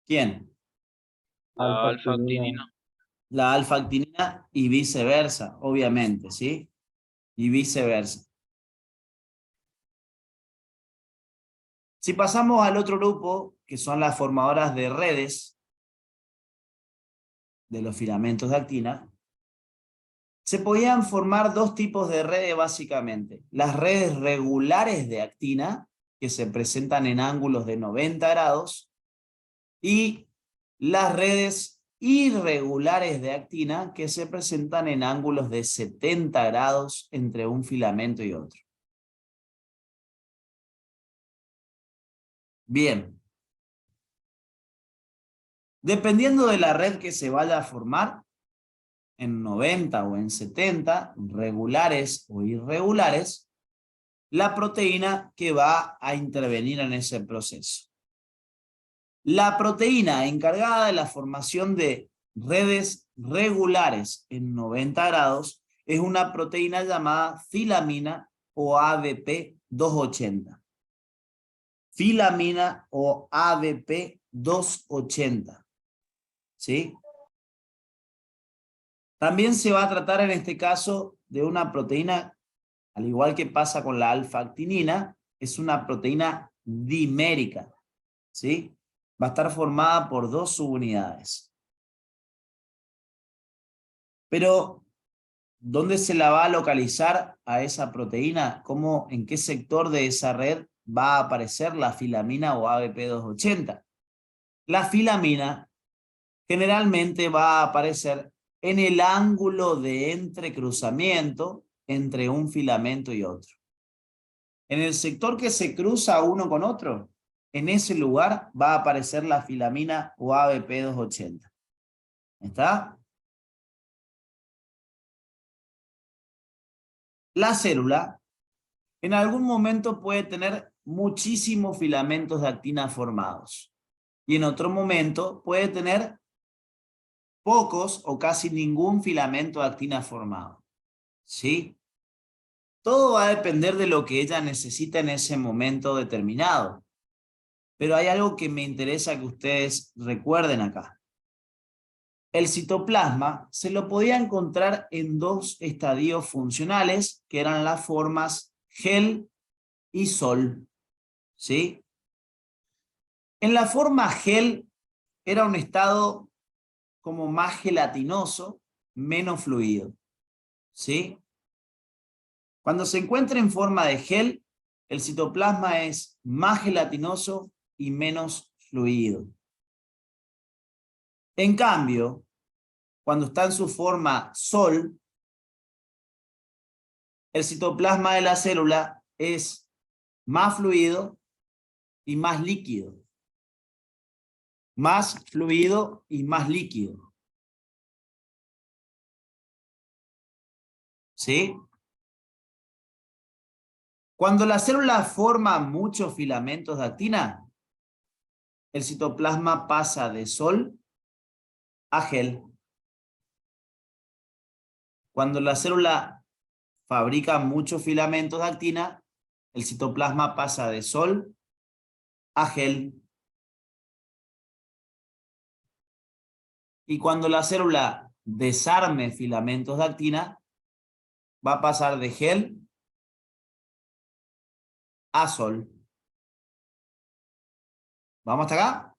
¿Quién? La alfa-actinina. La alfa-actinina y viceversa, obviamente, ¿sí? Y viceversa. Si pasamos al otro grupo, que son las formadoras de redes de los filamentos de actina, se podían formar dos tipos de redes básicamente. Las redes regulares de actina, que se presentan en ángulos de 90 grados, y las redes irregulares de actina, que se presentan en ángulos de 70 grados entre un filamento y otro. Bien. Dependiendo de la red que se vaya a formar, en 90 o en 70, regulares o irregulares, la proteína que va a intervenir en ese proceso. La proteína encargada de la formación de redes regulares en 90 grados es una proteína llamada filamina o ABP 280. Filamina o ABP 280. ¿Sí? También se va a tratar en este caso de una proteína, al igual que pasa con la alfa-actinina, es una proteína dimérica, ¿sí? Va a estar formada por dos subunidades. Pero, ¿dónde se la va a localizar a esa proteína? ¿Cómo, en qué sector de esa red va a aparecer la filamina o ABP 280? La filamina generalmente va a aparecer en el ángulo de entrecruzamiento entre un filamento y otro. En el sector que se cruza uno con otro, en ese lugar va a aparecer la filamina o ABP 280. ¿Está? La célula en algún momento puede tener muchísimos filamentos de actina formados y en otro momento puede tener pocos o casi ningún filamento de actina formado. ¿Sí? Todo va a depender de lo que ella necesita en ese momento determinado. Pero hay algo que me interesa que ustedes recuerden acá. El citoplasma se lo podía encontrar en dos estadios funcionales, que eran las formas gel y sol. ¿Sí? En la forma gel era un estado como más gelatinoso, menos fluido. ¿Sí? Cuando se encuentra en forma de gel, el citoplasma es más gelatinoso y menos fluido. En cambio, cuando está en su forma sol, el citoplasma de la célula es más fluido y más líquido. Más fluido y más líquido. ¿Sí? Cuando la célula forma muchos filamentos de actina, el citoplasma pasa de sol a gel. Cuando la célula fabrica muchos filamentos de actina, el citoplasma pasa de sol a gel. Y cuando la célula desarme filamentos de actina, va a pasar de gel a sol. ¿Vamos hasta acá?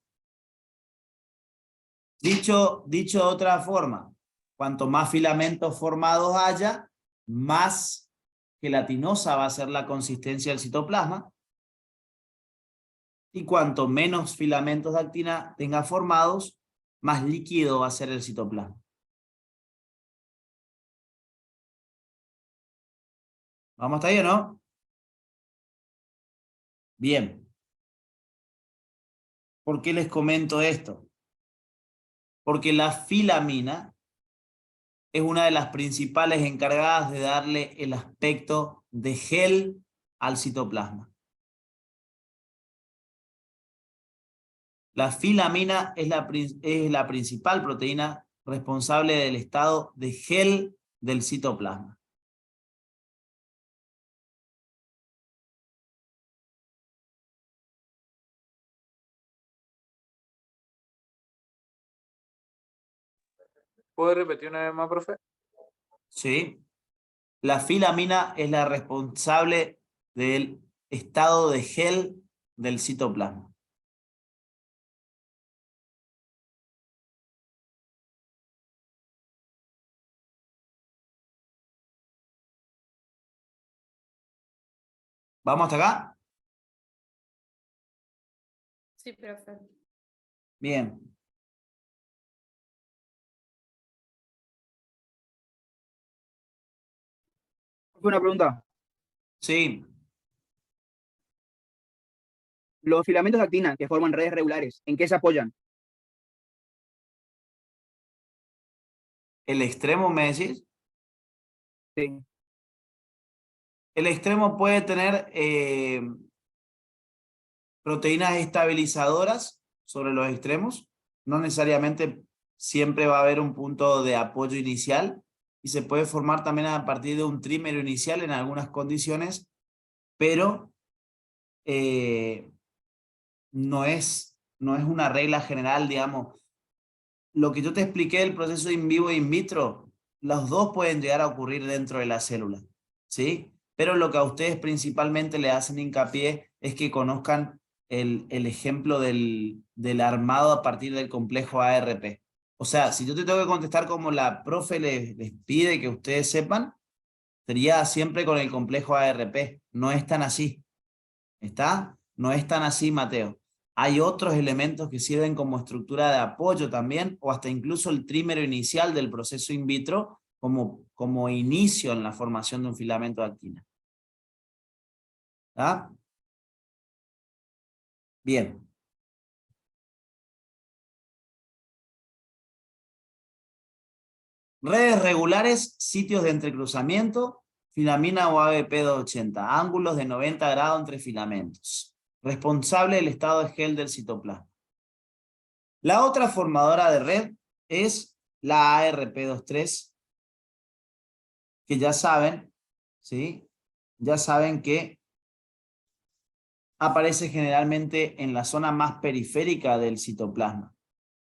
Dicho de otra forma, cuanto más filamentos formados haya, más gelatinosa va a ser la consistencia del citoplasma. Y cuanto menos filamentos de actina tenga formados, más líquido va a ser el citoplasma. ¿Vamos hasta ahí o no? Bien. ¿Por qué les comento esto? Porque la filamina es una de las principales encargadas de darle el aspecto de gel al citoplasma. La filamina es la principal proteína responsable del estado de gel del citoplasma. ¿Puedo repetir una vez más, profe? ¿Sí? La filamina es la responsable del estado de gel del citoplasma. ¿Vamos hasta acá? Sí, profe. Bien. Una pregunta. Sí. Los filamentos de actina que forman redes regulares, ¿en qué se apoyan? ¿El extremo me decís? Sí. El extremo puede tener proteínas estabilizadoras sobre los extremos. No necesariamente siempre va a haber un punto de apoyo inicial y se puede formar también a partir de un trímero inicial en algunas condiciones, pero no es una regla general, digamos. Lo que yo te expliqué del proceso in vivo e in vitro, los dos pueden llegar a ocurrir dentro de la célula, ¿sí? Pero lo que a ustedes principalmente le hacen hincapié es que conozcan el ejemplo del armado a partir del complejo ARP. O sea, si yo te tengo que contestar como la profe les pide que ustedes sepan, sería siempre con el complejo ARP. No es tan así. ¿Está? No es tan así, Mateo. Hay otros elementos que sirven como estructura de apoyo también, o hasta incluso el trímero inicial del proceso in vitro como inicio en la formación de un filamento de actina. ¿Ah? Bien. Redes regulares, sitios de entrecruzamiento, filamina o ABP280, ángulos de 90 grados entre filamentos. Responsable del estado de gel del citoplasma. La otra formadora de red es la ARP23, que ya saben, ¿sí? Ya saben que aparece generalmente en la zona más periférica del citoplasma,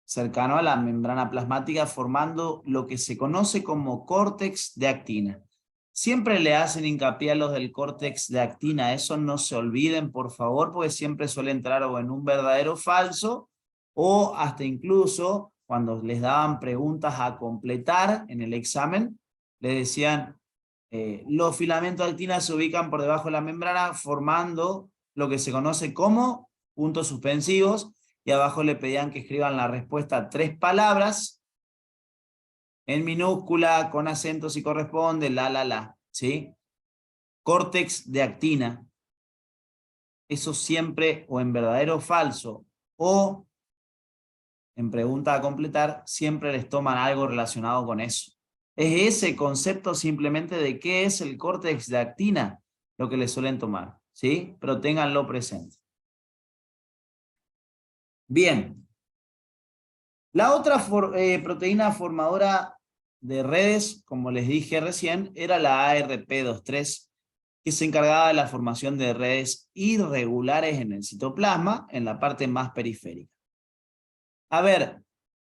cercano a la membrana plasmática, formando lo que se conoce como córtex de actina. Siempre le hacen hincapié a los del córtex de actina, eso no se olviden, por favor, porque siempre suele entrar o en un verdadero o falso, o hasta incluso cuando les daban preguntas a completar en el examen, les decían, los filamentos de actina se ubican por debajo de la membrana formando lo que se conoce como puntos suspensivos, y abajo le pedían que escriban la respuesta a 3 palabras, en minúscula, con acento si corresponde, ¿sí? Córtex de actina. Eso siempre, o en verdadero o falso, o en pregunta a completar, siempre les toman algo relacionado con eso. Es ese concepto simplemente de qué es el córtex de actina lo que les suelen tomar, ¿sí? Pero ténganlo presente. Bien. La otra proteína formadora de redes, como les dije recién, era la ARP23, que se encargaba de la formación de redes irregulares en el citoplasma, en la parte más periférica. A ver,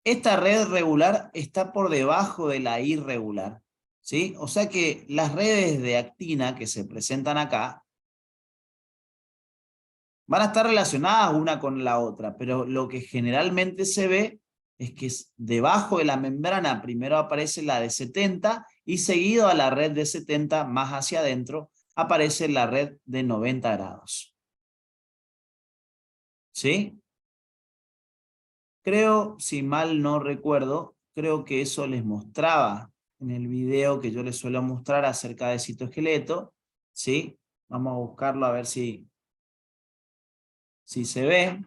esta red regular está por debajo de la irregular, ¿sí? O sea que las redes de actina que se presentan acá van a estar relacionadas una con la otra, pero lo que generalmente se ve es que debajo de la membrana primero aparece la de 70 y seguido a la red de 70 más hacia adentro aparece la red de 90 grados. ¿Sí? Creo, si mal no recuerdo, creo que eso les mostraba en el video que yo les suelo mostrar acerca de citoesqueleto. ¿Sí? Vamos a buscarlo a ver si se ve.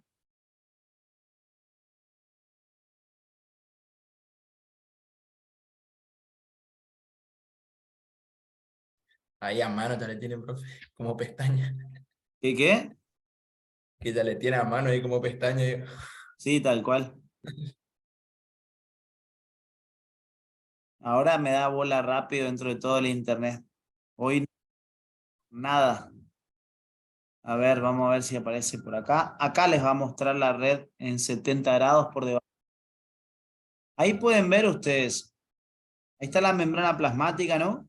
Ahí a mano te le tiene, profe, como pestaña. ¿Qué? Que ya le tiene a mano ahí como pestaña. Sí, tal cual. Ahora me da bola rápido dentro de todo el internet. Hoy nada. A ver, vamos a ver si aparece por acá. Acá les va a mostrar la red en 70 grados por debajo. Ahí pueden ver ustedes. Ahí está la membrana plasmática, ¿no?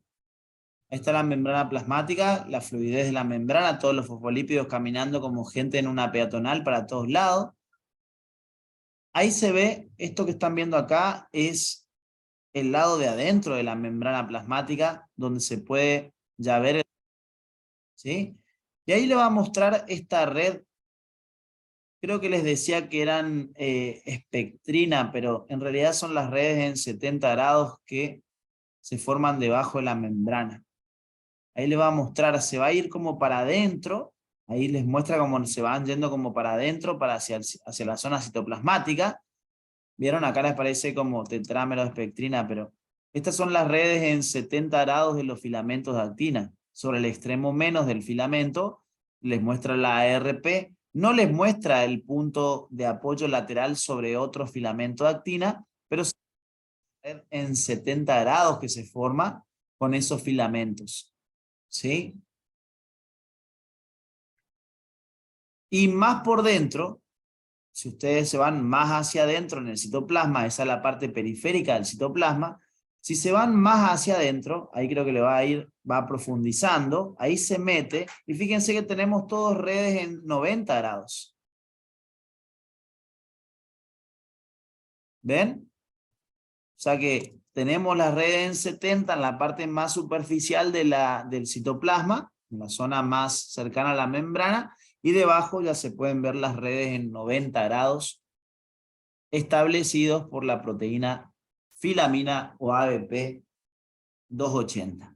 Ahí está la membrana plasmática, la fluidez de la membrana, todos los fosfolípidos caminando como gente en una peatonal para todos lados. Ahí se ve, esto que están viendo acá es el lado de adentro de la membrana plasmática, donde se puede ya ver, ¿sí? Y ahí le va a mostrar esta red. Creo que les decía que eran espectrina, pero en realidad son las redes en 70 grados que se forman debajo de la membrana. Ahí les va a mostrar, se va a ir como para adentro, ahí les muestra cómo se van yendo como para adentro, hacia la zona citoplasmática. ¿Vieron? Acá les parece como tetrámero de espectrina, pero estas son las redes en 70 grados de los filamentos de actina. Sobre el extremo menos del filamento les muestra la ARP, no les muestra el punto de apoyo lateral sobre otro filamento de actina, pero en 70 grados que se forma con esos filamentos. ¿Sí? Y más por dentro, si ustedes se van más hacia adentro en el citoplasma, esa es la parte periférica del citoplasma, si se van más hacia adentro, ahí creo que le va profundizando, ahí se mete, y fíjense que tenemos todos redes en 90 grados. ¿Ven? O sea que tenemos las redes en 70 en la parte más superficial del citoplasma, en la zona más cercana a la membrana, y debajo ya se pueden ver las redes en 90 grados establecidos por la proteína filamina o ABP 280.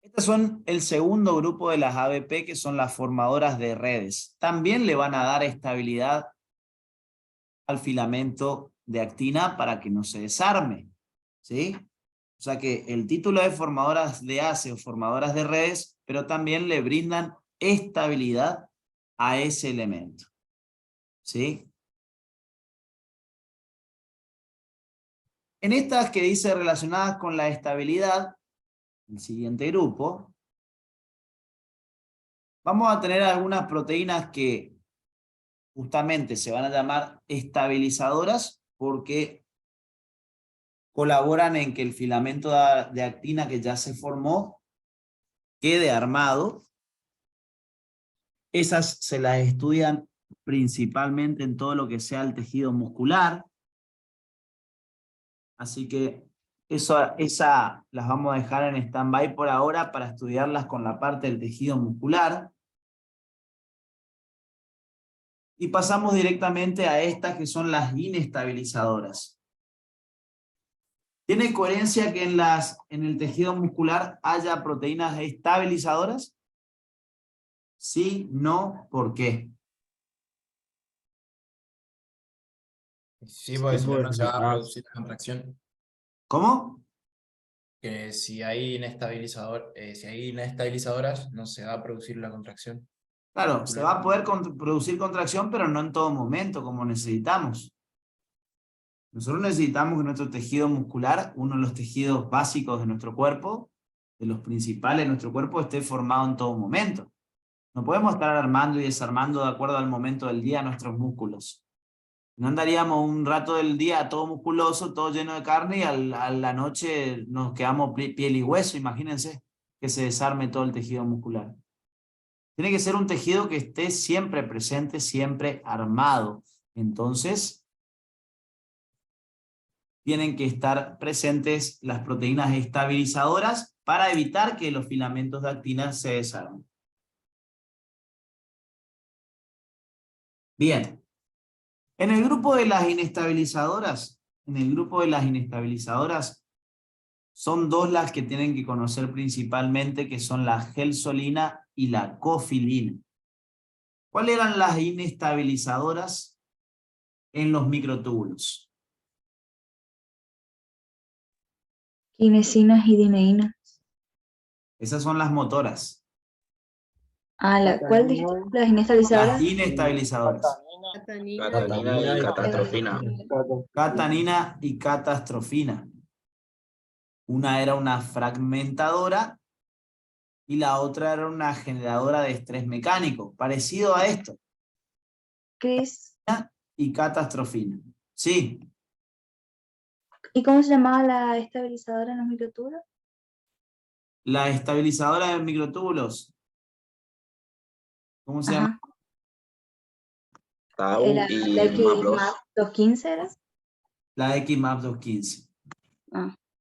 Estos son el segundo grupo de las ABP, que son las formadoras de redes. También le van a dar estabilidad al filamento de actina para que no se desarme, ¿sí? O sea que el título es formadoras de ACE o formadoras de redes, pero también le brindan estabilidad a ese elemento, ¿sí? En estas que dice relacionadas con la estabilidad, el siguiente grupo, vamos a tener algunas proteínas que justamente se van a llamar estabilizadoras porque colaboran en que el filamento de actina que ya se formó quede armado. Esas se las estudian principalmente en todo lo que sea el tejido muscular. Así que esa las vamos a dejar en stand-by por ahora para estudiarlas con la parte del tejido muscular. Y pasamos directamente a estas que son las inestabilizadoras. ¿Tiene coherencia que en el tejido muscular haya proteínas estabilizadoras? Sí, no, ¿por qué? Sí, porque si no, no se va a Ah, producir la contracción. ¿Cómo? Que si hay si hay inestabilizadoras, no se va a producir la contracción. Claro, se va a poder producir contracción, pero no en todo momento, como necesitamos. Nosotros necesitamos que nuestro tejido muscular, uno de los tejidos básicos de nuestro cuerpo, de los principales de nuestro cuerpo, esté formado en todo momento. No podemos estar armando y desarmando de acuerdo al momento del día nuestros músculos. No andaríamos un rato del día todo musculoso, todo lleno de carne y a la noche nos quedamos piel y hueso. Imagínense que se desarme todo el tejido muscular. Tiene que ser un tejido que esté siempre presente, siempre armado. Entonces, tienen que estar presentes las proteínas estabilizadoras para evitar que los filamentos de actina se desarmen. Bien. En el grupo de las inestabilizadoras, son dos las que tienen que conocer principalmente, que son la gelsolina y la cofilina. ¿Cuáles eran las inestabilizadoras en los microtúbulos? Quinesinas y dineínas. Esas son las motoras. ¿Cuál dijiste? Las inestabilizadoras. Las inestabilizadoras. catanina y catastrofina. Catanina y catastrofina. Una era una fragmentadora y la otra era una generadora de estrés mecánico, parecido a esto. Cris. Y catastrofina. Sí. ¿Y cómo se llamaba la estabilizadora en los microtúbulos? La estabilizadora de microtúbulos. ¿Cómo se llama? Tau ¿Era y la Maplos. XMAP 215 era? La XMAP 215.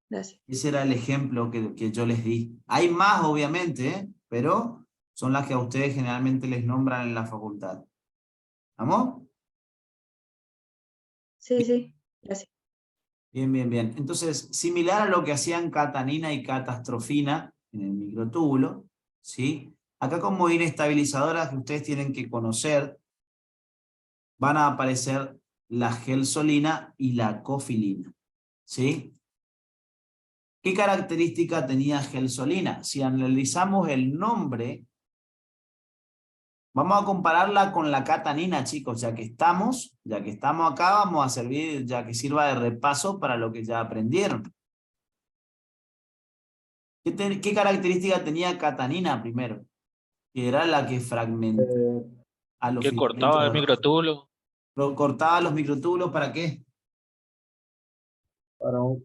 Gracias. Ese era el ejemplo que yo les di. Hay más, obviamente, pero son las que a ustedes generalmente les nombran en la facultad. ¿Vamos? Sí, gracias. Bien, bien, bien. Entonces, similar a lo que hacían catanina y catastrofina en el microtúbulo, ¿sí? Acá como inestabilizadoras que ustedes tienen que conocer, van a aparecer la gelsolina y la cofilina, ¿sí? ¿Qué característica tenía gelsolina? Si analizamos el nombre, vamos a compararla con la catanina, chicos, ya que estamos acá, vamos a servir, ya que sirva de repaso para lo que ya aprendieron. ¿Qué característica tenía catanina primero? Que era la que fragmentaba a los Que cortaba el microtúbulo. ¿Cortaba los microtúbulos para qué? Para un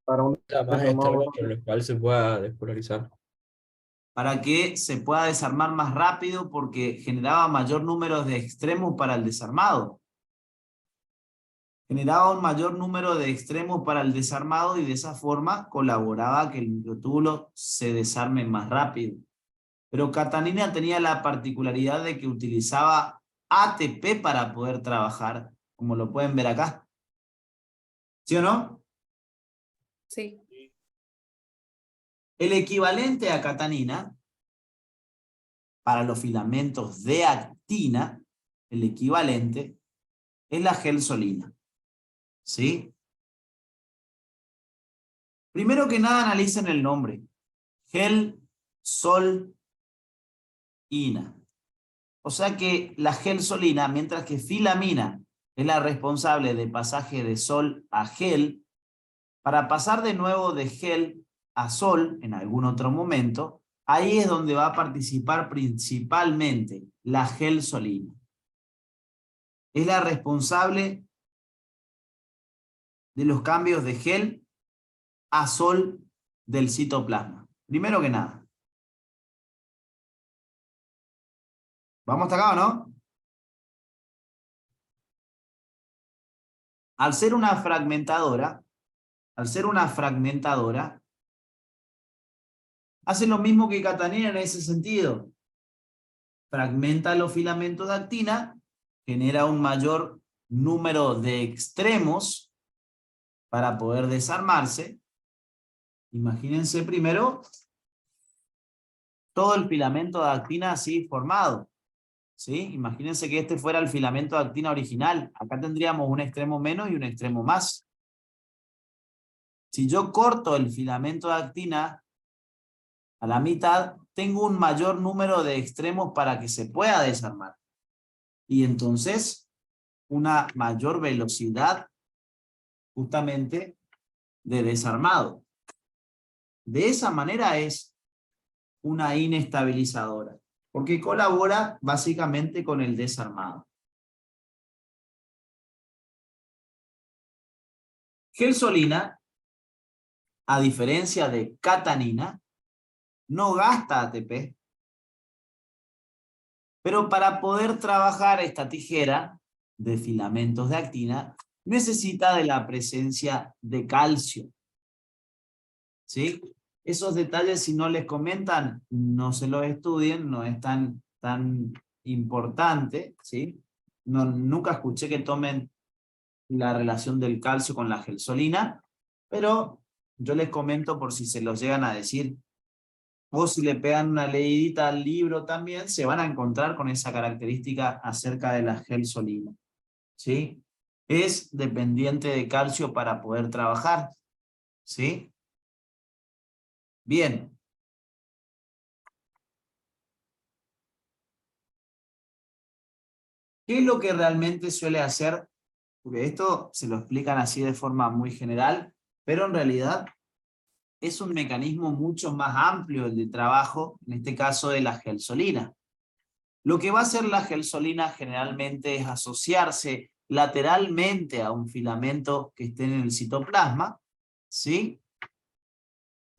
Más externo por el cual se pueda despolarizar. Para que se pueda desarmar más rápido porque generaba mayor número de extremos para el desarmado. Generaba un mayor número de extremos para el desarmado y de esa forma colaboraba a que el microtúbulo se desarme más rápido. Pero catanina tenía la particularidad de que utilizaba ATP para poder trabajar, como lo pueden ver acá. ¿Sí o no? Sí. El equivalente a catanina, para los filamentos de actina, el equivalente es la gelsolina. ¿Sí? Primero que nada analicen el nombre. Gelsolina. O sea que la gelsolina, mientras que filamina es la responsable del pasaje de sol a gel, para pasar de nuevo de gel a sol en algún otro momento, ahí es donde va a participar principalmente la gelsolina. Es la responsable de los cambios de gel a sol del citoplasma. Primero que nada. ¿Vamos hasta acá o no? al ser una fragmentadora, hace lo mismo que catenina en ese sentido. Fragmenta los filamentos de actina, genera un mayor número de extremos para poder desarmarse. Imagínense primero todo el filamento de actina así formado. ¿Sí? Imagínense que este fuera el filamento de actina original. Acá tendríamos un extremo menos y un extremo más. Si yo corto el filamento de actina a la mitad, tengo un mayor número de extremos para que se pueda desarmar. Y entonces, una mayor velocidad justamente de desarmado. De esa manera es una inestabilizadora, porque colabora básicamente con el desarmado. Gelsolina, a diferencia de catanina, no gasta ATP, pero para poder trabajar esta tijera de filamentos de actina, necesita de la presencia de calcio. ¿Sí? Esos detalles, si no les comentan, no se los estudien, no es tan importante, ¿sí? No, nunca escuché que tomen la relación del calcio con la gelsolina, pero yo les comento por si se los llegan a decir, o si le pegan una leidita al libro también, se van a encontrar con esa característica acerca de la gelsolina, ¿sí? Es dependiente de calcio para poder trabajar, ¿sí? Bien. ¿Qué es lo que realmente suele hacer? Porque esto se lo explican así de forma muy general, pero en realidad es un mecanismo mucho más amplio el de trabajo, en este caso de la gelsolina. Lo que va a hacer la gelsolina generalmente es asociarse lateralmente a un filamento que esté en el citoplasma, ¿sí?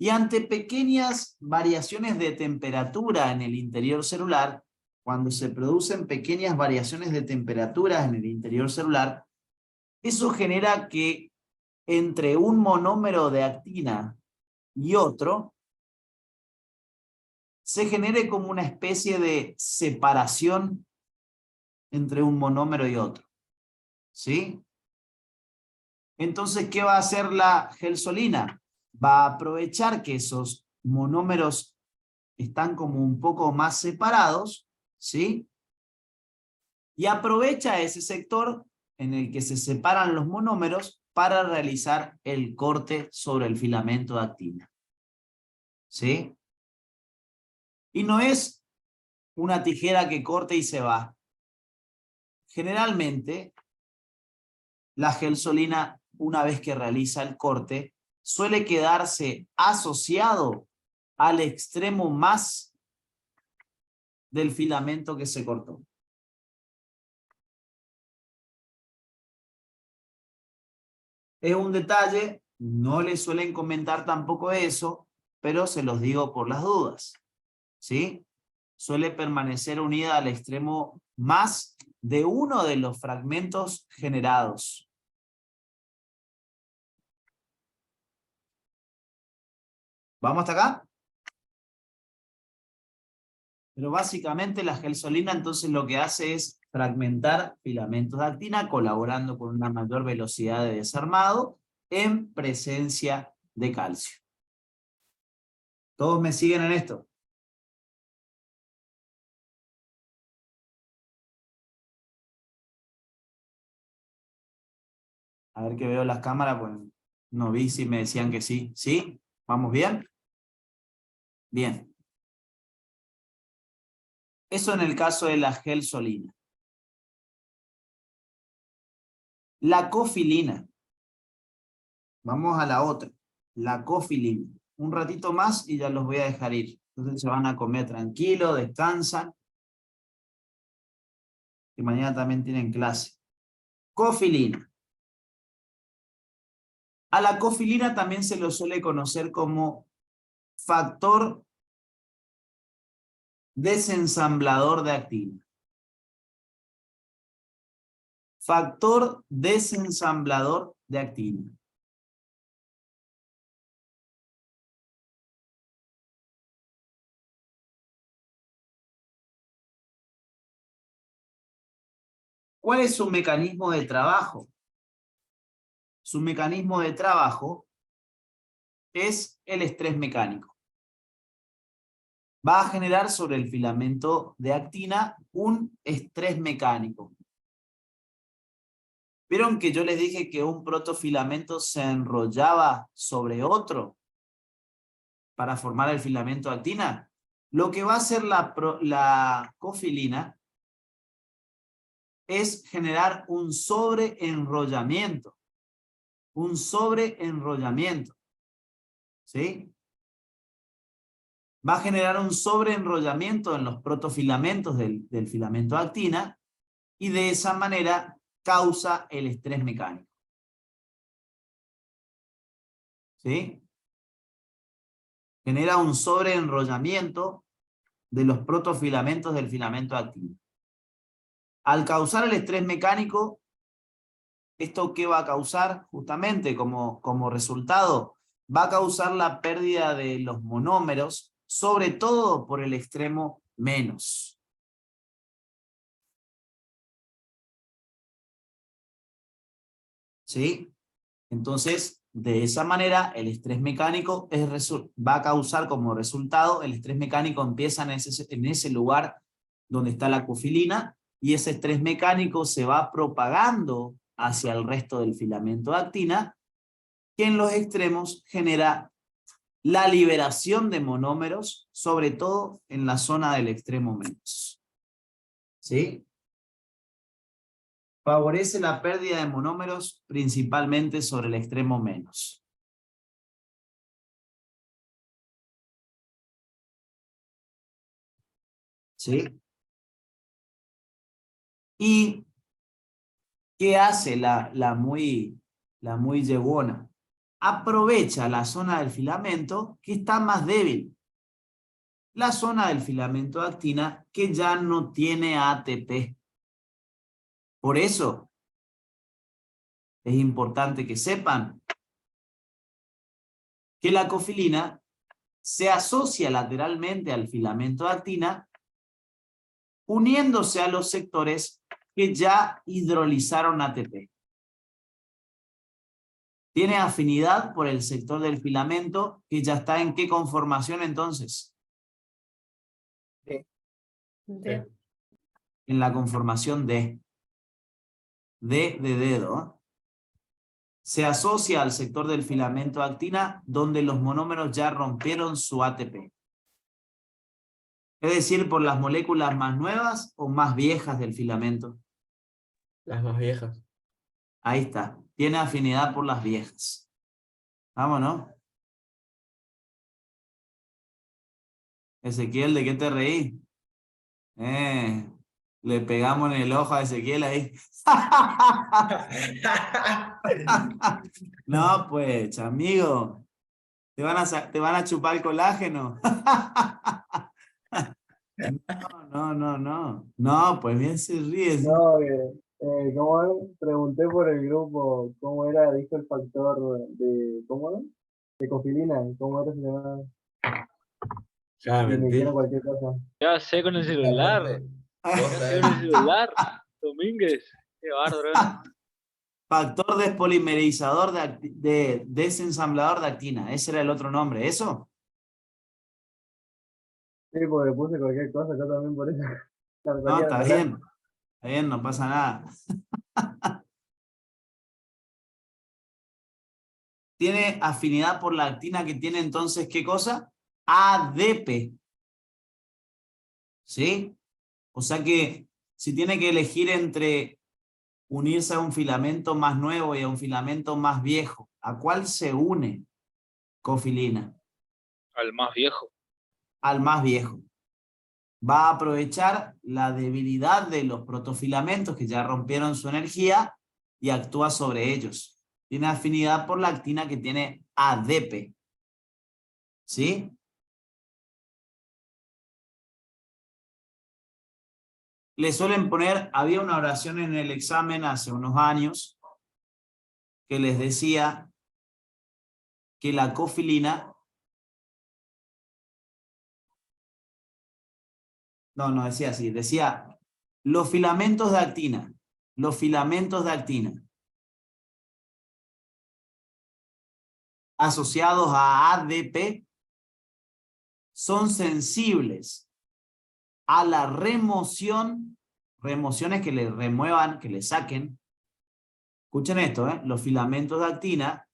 Y ante pequeñas variaciones de temperatura en el interior celular, cuando se producen pequeñas variaciones de temperatura en el interior celular, eso genera que entre un monómero de actina y otro, se genere como una especie de separación entre un monómero y otro. ¿Sí? Entonces, ¿qué va a hacer la gelsolina? Va a aprovechar que esos monómeros están como un poco más separados, ¿sí? Y aprovecha ese sector en el que se separan los monómeros para realizar el corte sobre el filamento de actina. ¿Sí? Y no es una tijera que corte y se va. Generalmente, la gelsolina, una vez que realiza el corte, suele quedarse asociado al extremo más del filamento que se cortó. Es un detalle, no le suelen comentar tampoco eso, pero se los digo por las dudas. ¿Sí? Suele permanecer unida al extremo más de uno de los fragmentos generados. ¿Vamos hasta acá? Pero básicamente la gelsolina entonces lo que hace es fragmentar filamentos de actina, colaborando con una mayor velocidad de desarmado en presencia de calcio. ¿Todos me siguen en esto? A ver que veo las cámaras, pues no vi si me decían que sí. ¿Sí? ¿Vamos bien? Bien. Eso en el caso de la gelsolina. La cofilina. Vamos a la otra. La cofilina. Un ratito más y ya los voy a dejar ir. Entonces se van a comer tranquilo, descansan. Que mañana también tienen clase. Cofilina. A la cofilina también se lo suele conocer como factor desensamblador de actina. Factor desensamblador de actina. ¿Cuál es su mecanismo de trabajo? Su mecanismo de trabajo es el estrés mecánico. Va a generar sobre el filamento de actina un estrés mecánico. ¿Vieron que yo les dije que un protofilamento se enrollaba sobre otro para formar el filamento de actina? Lo que va a hacer la cofilina es generar un sobreenrollamiento. Un sobreenrollamiento. ¿Sí? Va a generar un sobreenrollamiento en los protofilamentos del filamento de actina y de esa manera causa el estrés mecánico. ¿Sí? Genera un sobreenrollamiento de los protofilamentos del filamento de actina. Al causar el estrés mecánico, ¿esto qué va a causar? Justamente como resultado, va a causar la pérdida de los monómeros, sobre todo por el extremo menos. ¿Sí? Entonces, de esa manera, el estrés mecánico va a causar como resultado, el estrés mecánico empieza en ese lugar donde está la cofilina, y ese estrés mecánico se va propagando hacia el resto del filamento de actina, que en los extremos genera la liberación de monómeros, sobre todo en la zona del extremo menos. ¿Sí? Favorece la pérdida de monómeros principalmente sobre el extremo menos. ¿Sí? ¿Y qué hace la muy yegona? Aprovecha la zona del filamento que está más débil. La zona del filamento de actina que ya no tiene ATP. Por eso es importante que sepan que la cofilina se asocia lateralmente al filamento de actina, uniéndose a los sectores que ya hidrolizaron ATP. Tiene afinidad por el sector del filamento que ya está en ¿qué conformación entonces? D. En la conformación D. D de dedo. Se asocia al sector del filamento de actina donde los monómeros ya rompieron su ATP. Es decir, por las moléculas más nuevas o más viejas del filamento. Las más viejas. Ahí está. Tiene afinidad por las viejas. Vámonos. Ezequiel, ¿de qué te reí? Le pegamos en el ojo a Ezequiel ahí. No, pues, amigo. Te van a chupar el colágeno. No. No, pues bien se ríe. ¿Sí? No, ¿cómo es? Pregunté por el grupo, ¿cómo era? Dijo el factor de, ¿cómo era? De cofilina, ¿cómo era? Se llamaba? Ya, Y me mentira. dijeron cualquier cosa. Ya sé con el celular. Ya sé con el celular. Domínguez. Qué bárbaro. Factor despolimerizador de desensamblador de actina. Ese era el otro nombre. ¿Eso? Sí, porque puse cualquier cosa, yo también por eso. No, está bien. Está bien, no pasa nada. Tiene afinidad por la actina que tiene entonces, ¿qué cosa? ADP. ¿Sí? O sea que si tiene que elegir entre unirse a un filamento más nuevo y a un filamento más viejo, ¿a cuál se une cofilina? Al más viejo. Al más viejo. Va a aprovechar la debilidad de los protofilamentos que ya rompieron su energía y actúa sobre ellos. Tiene afinidad por la actina que tiene ADP. ¿Sí? le suelen poner, había una oración en el examen hace unos años que les decía que la cofilina, no decía así, decía los filamentos de actina asociados a ADP son sensibles a la remoción, remociones que le remuevan, que le saquen. Escuchen esto, los filamentos de actina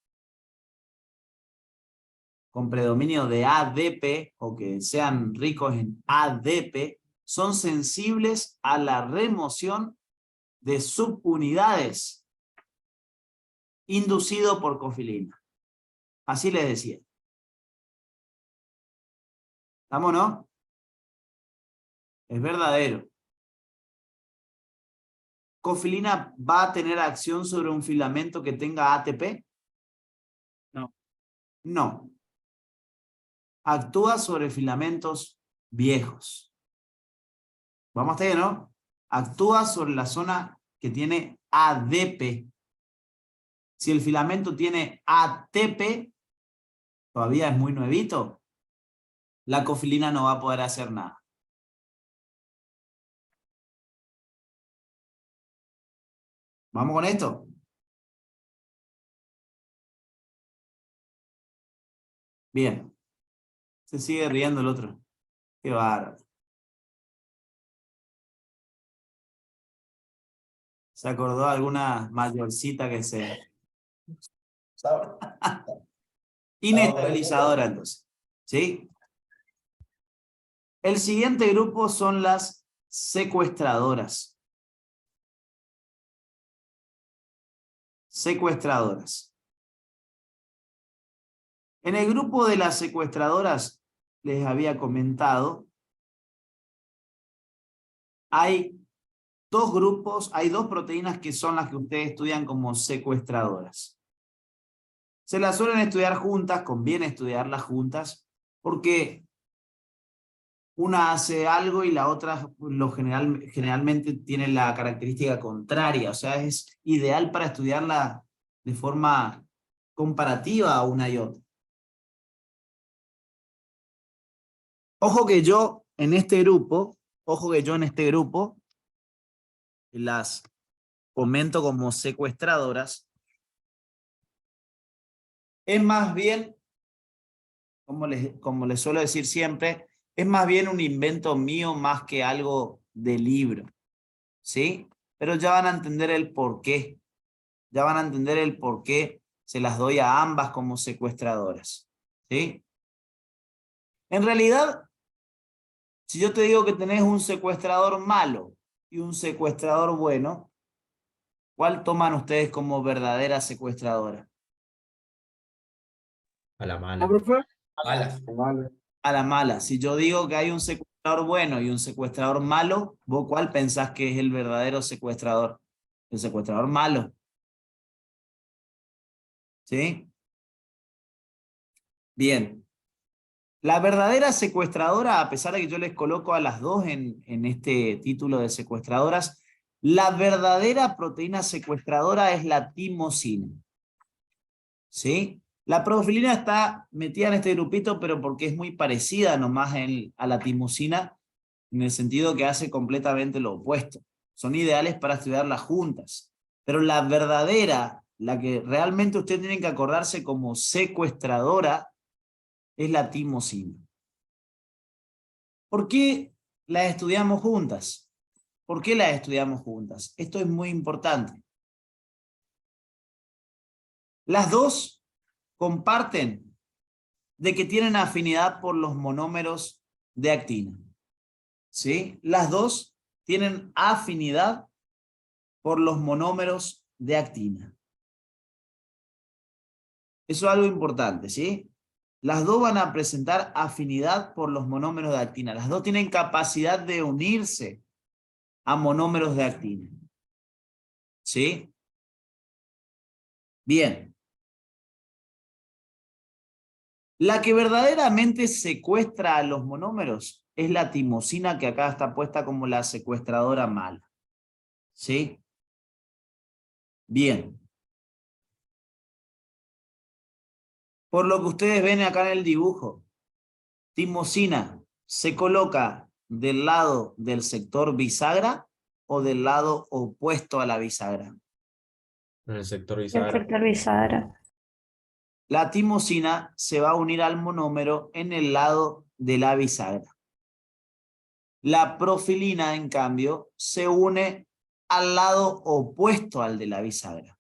con predominio de ADP o que sean ricos en ADP son sensibles a la remoción de subunidades inducido por cofilina. Así les decía. ¿Estamos, no? Es verdadero. ¿Cofilina va a tener acción sobre un filamento que tenga ATP? No. No. Actúa sobre filamentos viejos. Vamos hasta ahí, ¿no? Actúa sobre la zona que tiene ADP. Si el filamento tiene ATP, todavía es muy nuevito, la cofilina no va a poder hacer nada. ¿Vamos con esto? Bien. Se sigue riendo el otro. Qué bárbaro. ¿Se acordó de alguna mayorcita que se... Inestabilizadora entonces? ¿Sí? El siguiente grupo son las secuestradoras. Secuestradoras. En el grupo de las secuestradoras, les había comentado, hay dos grupos, hay dos proteínas que son las que ustedes estudian como secuestradoras. Se las suelen estudiar juntas, conviene estudiarlas juntas, porque una hace algo y la otra generalmente tiene la característica contraria, o sea, es ideal para estudiarla de forma comparativa a una y otra. Ojo que yo en este grupo, las comento como secuestradoras, es más bien, como les suelo decir siempre, es más bien un invento mío más que algo de libro, ¿sí? Pero ya van a entender el por qué. Ya van a entender el por qué se las doy a ambas como secuestradoras, ¿sí? En realidad, si yo te digo que tenés un secuestrador malo y un secuestrador bueno, ¿cuál toman ustedes como verdadera secuestradora? A la mala. Malas. A la mala. Si yo digo que hay un secuestrador bueno y un secuestrador malo, ¿vos cuál pensás que es el verdadero secuestrador? El secuestrador malo. ¿Sí? Bien. La verdadera secuestradora, a pesar de que yo les coloco a las dos en este título de secuestradoras, la verdadera proteína secuestradora es la timosina. ¿Sí? La profilina está metida en este grupito, pero porque es muy parecida nomás a la timosina, en el sentido que hace completamente lo opuesto. Son ideales para estudiarlas juntas. Pero la verdadera, la que realmente ustedes tienen que acordarse como secuestradora, es la timosina. ¿Por qué las estudiamos juntas? ¿Por qué las estudiamos juntas? Esto es muy importante. Las dos comparten de que tienen afinidad por los monómeros de actina. ¿Sí? Las dos tienen afinidad por los monómeros de actina. Eso es algo importante, ¿sí? Las dos van a presentar afinidad por los monómeros de actina. Las dos tienen capacidad de unirse a monómeros de actina. ¿Sí? Bien. La que verdaderamente secuestra a los monómeros es la timosina, que acá está puesta como la secuestradora mala. ¿Sí? Bien. Por lo que ustedes ven acá en el dibujo, timosina se coloca del lado del sector bisagra o del lado opuesto a la bisagra. En el sector El bisagra. sector bisagra. La timosina se va a unir al monómero en el lado de la bisagra. La profilina, en cambio, se une al lado opuesto al de la bisagra.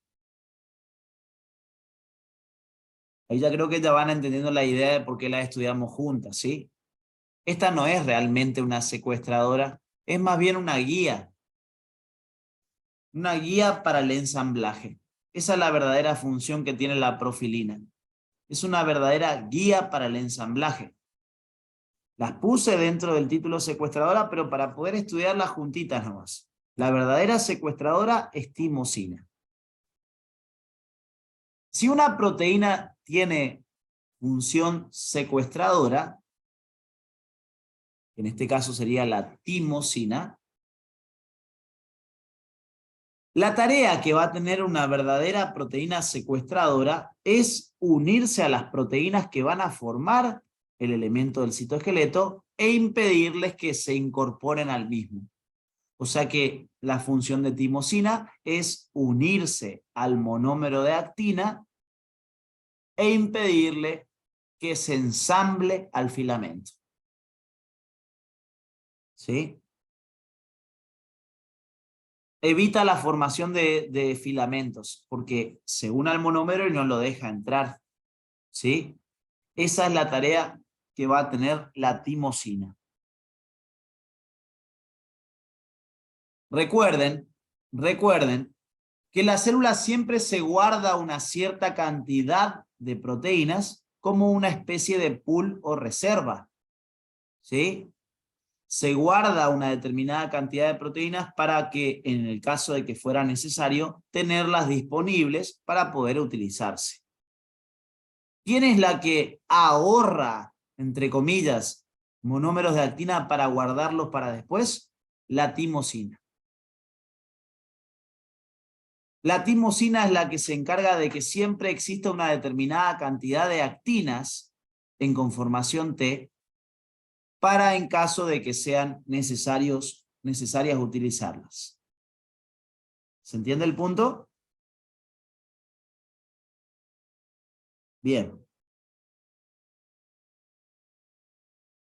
Ahí ya creo que ya van entendiendo la idea de por qué las estudiamos juntas, ¿sí? Esta no es realmente una secuestradora, es más bien una guía. Una guía para el ensamblaje. Esa es la verdadera función que tiene la profilina. Es una verdadera guía para el ensamblaje. Las puse dentro del título secuestradora, pero para poder estudiarlas juntitas nomás. La verdadera secuestradora es timosina. Si una proteína tiene función secuestradora, en este caso sería la timosina, la tarea que va a tener una verdadera proteína secuestradora es unirse a las proteínas que van a formar el elemento del citoesqueleto e impedirles que se incorporen al mismo. O sea que la función de timosina es unirse al monómero de actina e impedirle que se ensamble al filamento. ¿Sí? Evita la formación de filamentos, porque se une al monómero y no lo deja entrar. ¿Sí? Esa es la tarea que va a tener la timosina. Recuerden que la célula siempre se guarda una cierta cantidad de proteínas como una especie de pool o reserva. ¿Sí? Se guarda una determinada cantidad de proteínas para que, en el caso de que fuera necesario, tenerlas disponibles para poder utilizarse. ¿Quién es la que ahorra, entre comillas, monómeros de actina para guardarlos para después? La timosina. La timosina es la que se encarga de que siempre exista una determinada cantidad de actinas en conformación T para en caso de que sean necesarias utilizarlas. ¿Se entiende el punto? Bien.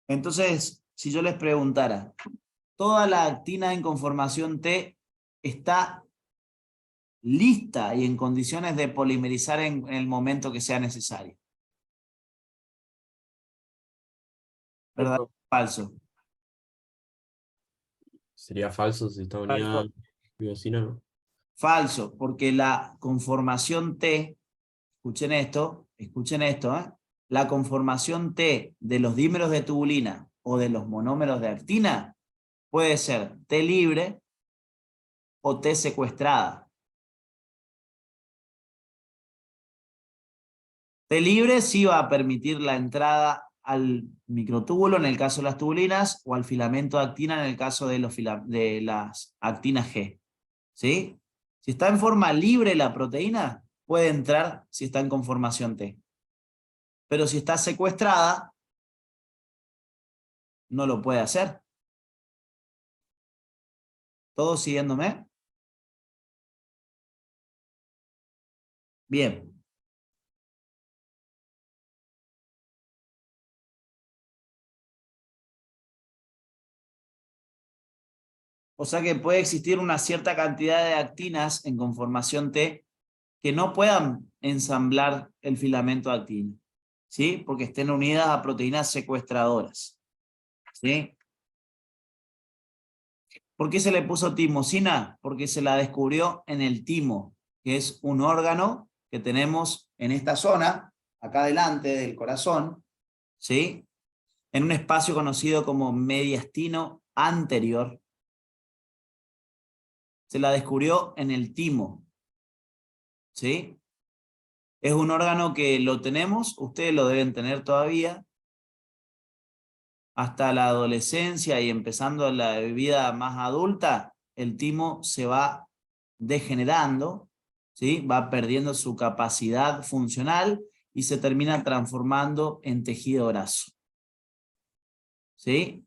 Entonces, si yo les preguntara, ¿toda la actina en conformación T está lista y en condiciones de polimerizar en el momento que sea necesario? ¿Verdad o falso? Sería falso si está unida Falso. biosina, ¿no? Falso, porque la conformación T, escuchen esto, la conformación T de los dímeros de tubulina o de los monómeros de actina puede ser T libre o T secuestrada. T libre sí va a permitir la entrada al microtúbulo en el caso de las tubulinas o al filamento de actina en el caso de las actinas G. ¿Sí? Si está en forma libre la proteína, puede entrar si está en conformación T. Pero si está secuestrada, no lo puede hacer. ¿Todos siguiéndome? Bien. O sea que puede existir una cierta cantidad de actinas en conformación T que no puedan ensamblar el filamento de actina, ¿sí? Porque estén unidas a proteínas secuestradoras, ¿sí? ¿Por qué se le puso timosina? Porque se la descubrió en el timo, que es un órgano que tenemos en esta zona, acá delante del corazón, ¿sí? En un espacio conocido como mediastino anterior. Se la descubrió en el timo, ¿sí? Es un órgano que lo tenemos, ustedes lo deben tener todavía, hasta la adolescencia y empezando la vida más adulta, el timo se va degenerando, ¿sí? Va perdiendo su capacidad funcional y se termina transformando en tejido graso. ¿Sí?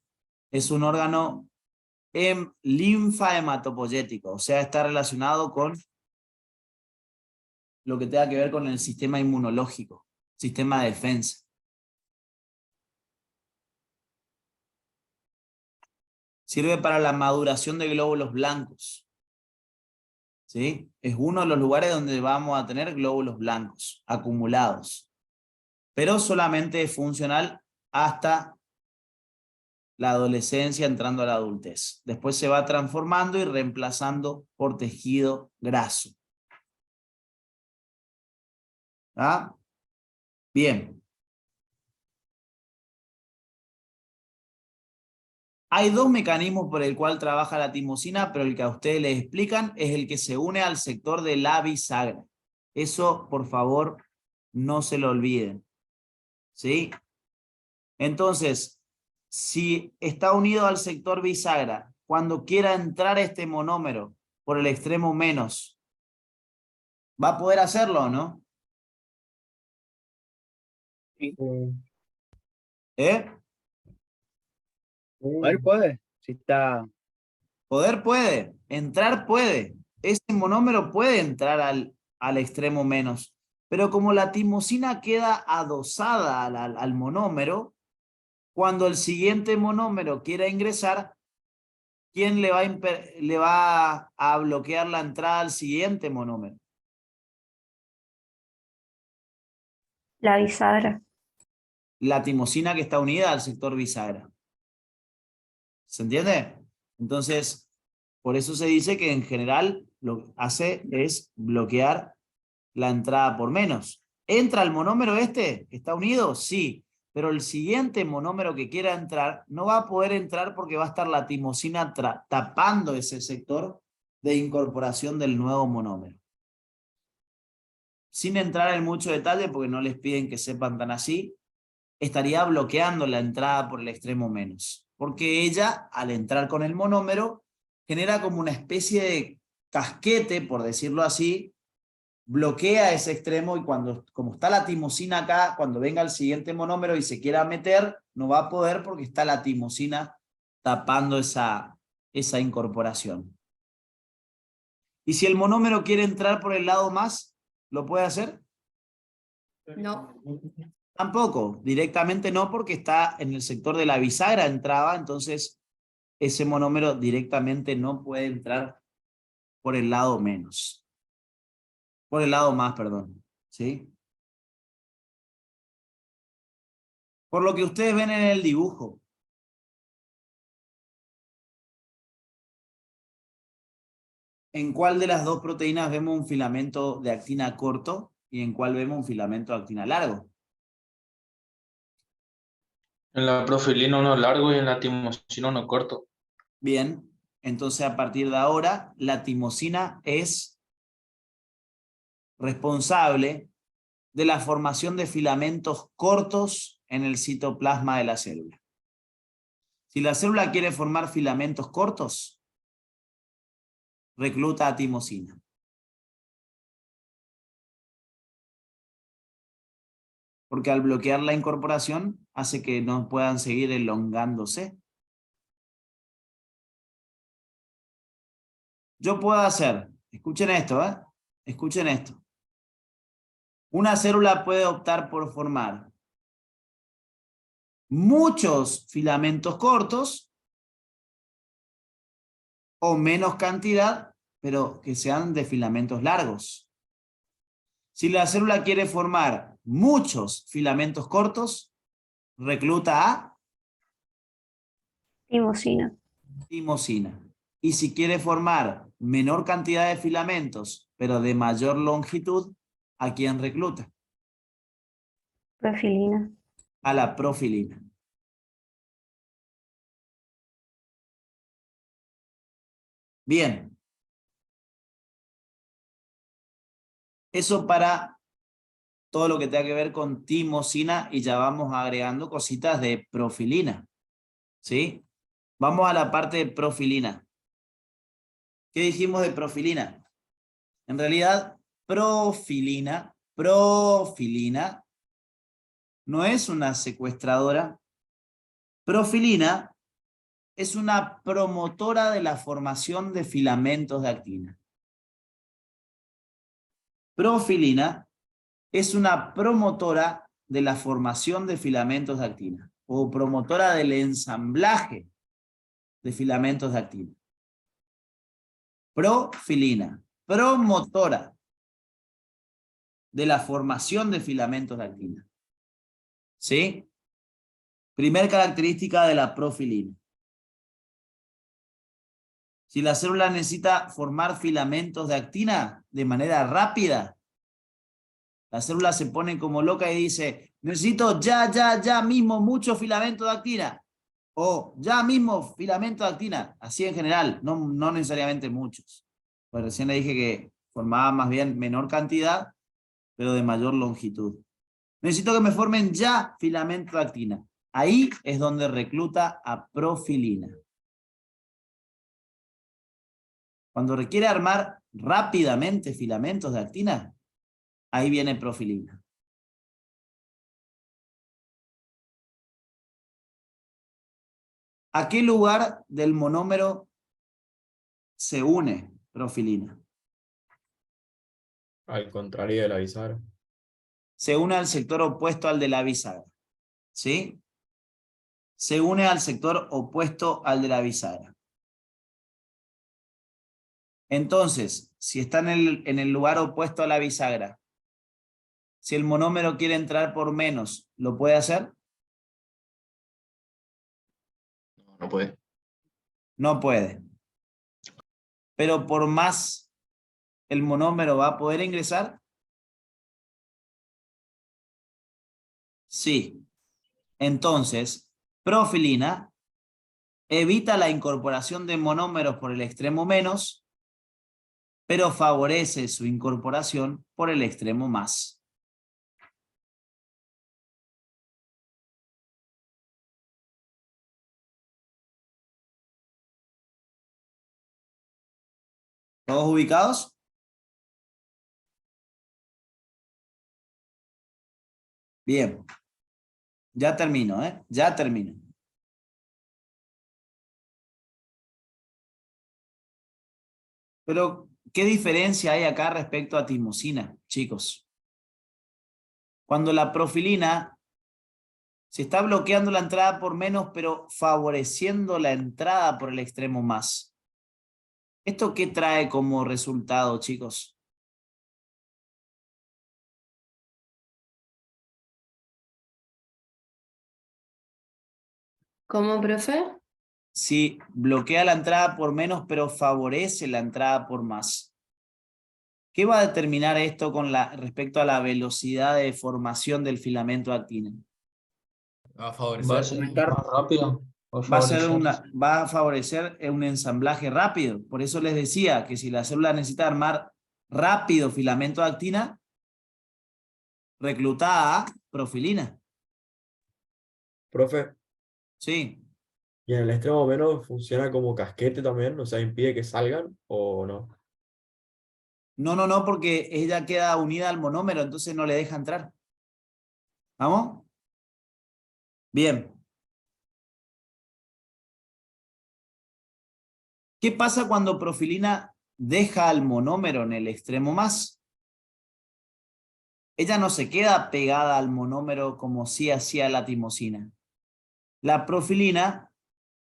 Es un órgano linfa-hematopoyético, o sea, está relacionado con lo que tenga que ver con el sistema inmunológico, sistema de defensa. Sirve para la maduración de glóbulos blancos. ¿Sí? Es uno de los lugares donde vamos a tener glóbulos blancos acumulados. Pero solamente es funcional hasta la adolescencia entrando a la adultez. Después se va transformando y reemplazando por tejido graso. ¿Ah? Bien. Hay dos mecanismos por el cual trabaja la timosina, pero el que a ustedes les explican es el que se une al sector de la bisagra. Eso, por favor, no se lo olviden. ¿Sí? Entonces, si está unido al sector bisagra, cuando quiera entrar este monómero por el extremo menos, ¿va a poder hacerlo o no? Sí. ¿Eh? A ver, puede. Si está. Poder puede, entrar puede. Ese monómero puede entrar al extremo menos. Pero como la timosina queda adosada al monómero, cuando el siguiente monómero quiera ingresar, ¿quién le va a bloquear la entrada al siguiente monómero? La bisagra. La timosina que está unida al sector bisagra. ¿Se entiende? Entonces, por eso se dice que en general lo que hace es bloquear la entrada por menos. ¿Entra el monómero este? ¿Está unido? Sí. Pero el siguiente monómero que quiera entrar no va a poder entrar porque va a estar la timosina tapando ese sector de incorporación del nuevo monómero. Sin entrar en mucho detalle, porque no les piden que sepan tan así, estaría bloqueando la entrada por el extremo menos. Porque ella, al entrar con el monómero, genera como una especie de casquete, por decirlo así, bloquea ese extremo y como está la timosina acá, cuando venga el siguiente monómero y se quiera meter, no va a poder porque está la timosina tapando esa incorporación. Y si el monómero quiere entrar por el lado más, ¿lo puede hacer? No. Tampoco, directamente no, porque está en el sector de la bisagra, entraba, entonces ese monómero directamente no puede entrar por el lado menos. Por el lado más, perdón. ¿Sí? Por lo que ustedes ven en el dibujo. ¿En cuál de las dos proteínas vemos un filamento de actina corto y en cuál vemos un filamento de actina largo? En la profilina uno largo y en la timosina uno corto. Bien, entonces a partir de ahora la timosina es responsable de la formación de filamentos cortos en el citoplasma de la célula. Si la célula quiere formar filamentos cortos, recluta a timosina. Porque al bloquear la incorporación hace que no puedan seguir elongándose. Yo puedo hacer, escuchen esto, escuchen esto. Una célula puede optar por formar muchos filamentos cortos o menos cantidad, pero que sean de filamentos largos. Si la célula quiere formar muchos filamentos cortos, recluta a Timosina. timosina. Y si quiere formar menor cantidad de filamentos, pero de mayor longitud, ¿a quién recluta? Profilina. A la profilina. Bien. Eso para todo lo que tenga que ver con timosina y ya vamos agregando cositas de profilina. ¿Sí? Vamos a la parte de profilina. ¿Qué dijimos de profilina? En realidad, profilina no es una secuestradora. Profilina es una promotora de la formación de filamentos de actina. Profilina es una promotora de la formación de filamentos de actina o promotora del ensamblaje de filamentos de actina. Profilina, promotora de la formación de filamentos de actina. ¿Sí? Primer característica de la profilina. Si la célula necesita formar filamentos de actina de manera rápida, la célula se pone como loca y dice, necesito ya mismo mucho filamento de actina. O ya mismo filamento de actina. Así en general, no necesariamente muchos. Pues recién le dije que formaba más bien menor cantidad, pero de mayor longitud. Necesito que me formen ya filamento de actina. Ahí es donde recluta a profilina. Cuando requiere armar rápidamente filamentos de actina, ahí viene profilina. ¿A qué lugar del monómero se une profilina? Al contrario de la bisagra. Se une al sector opuesto al de la bisagra. ¿Sí? Se une al sector opuesto al de la bisagra. Entonces, si está en el lugar opuesto a la bisagra, si el monómero quiere entrar por menos, ¿lo puede hacer? No puede. No puede. Pero por más, ¿el monómero va a poder ingresar? Sí. Entonces, profilina evita la incorporación de monómeros por el extremo menos, pero favorece su incorporación por el extremo más. ¿Todos ubicados? Bien. Ya termino, ¿eh? Ya termino. Pero, ¿qué diferencia hay acá respecto a timosina, chicos? Cuando la profilina se está bloqueando la entrada por menos, pero favoreciendo la entrada por el extremo más. ¿Esto qué trae como resultado, chicos? ¿Cómo, profe? Si bloquea la entrada por menos, pero favorece la entrada por más. ¿Qué va a determinar esto con respecto a la velocidad de formación del filamento de actina? Va a Va a favorecer. ser más rápido. Va a favorecer. Va a favorecer un ensamblaje rápido. Por eso les decía que si la célula necesita armar rápido filamento de actina, recluta a profilina. Profe, Sí. ¿y en el extremo menos funciona como casquete también? O sea, ¿impide que salgan o no? No, porque ella queda unida al monómero, entonces no le deja entrar. ¿Vamos? Bien. ¿Qué pasa cuando profilina deja al monómero en el extremo más? Ella no se queda pegada al monómero como sí hacía la timosina. La profilina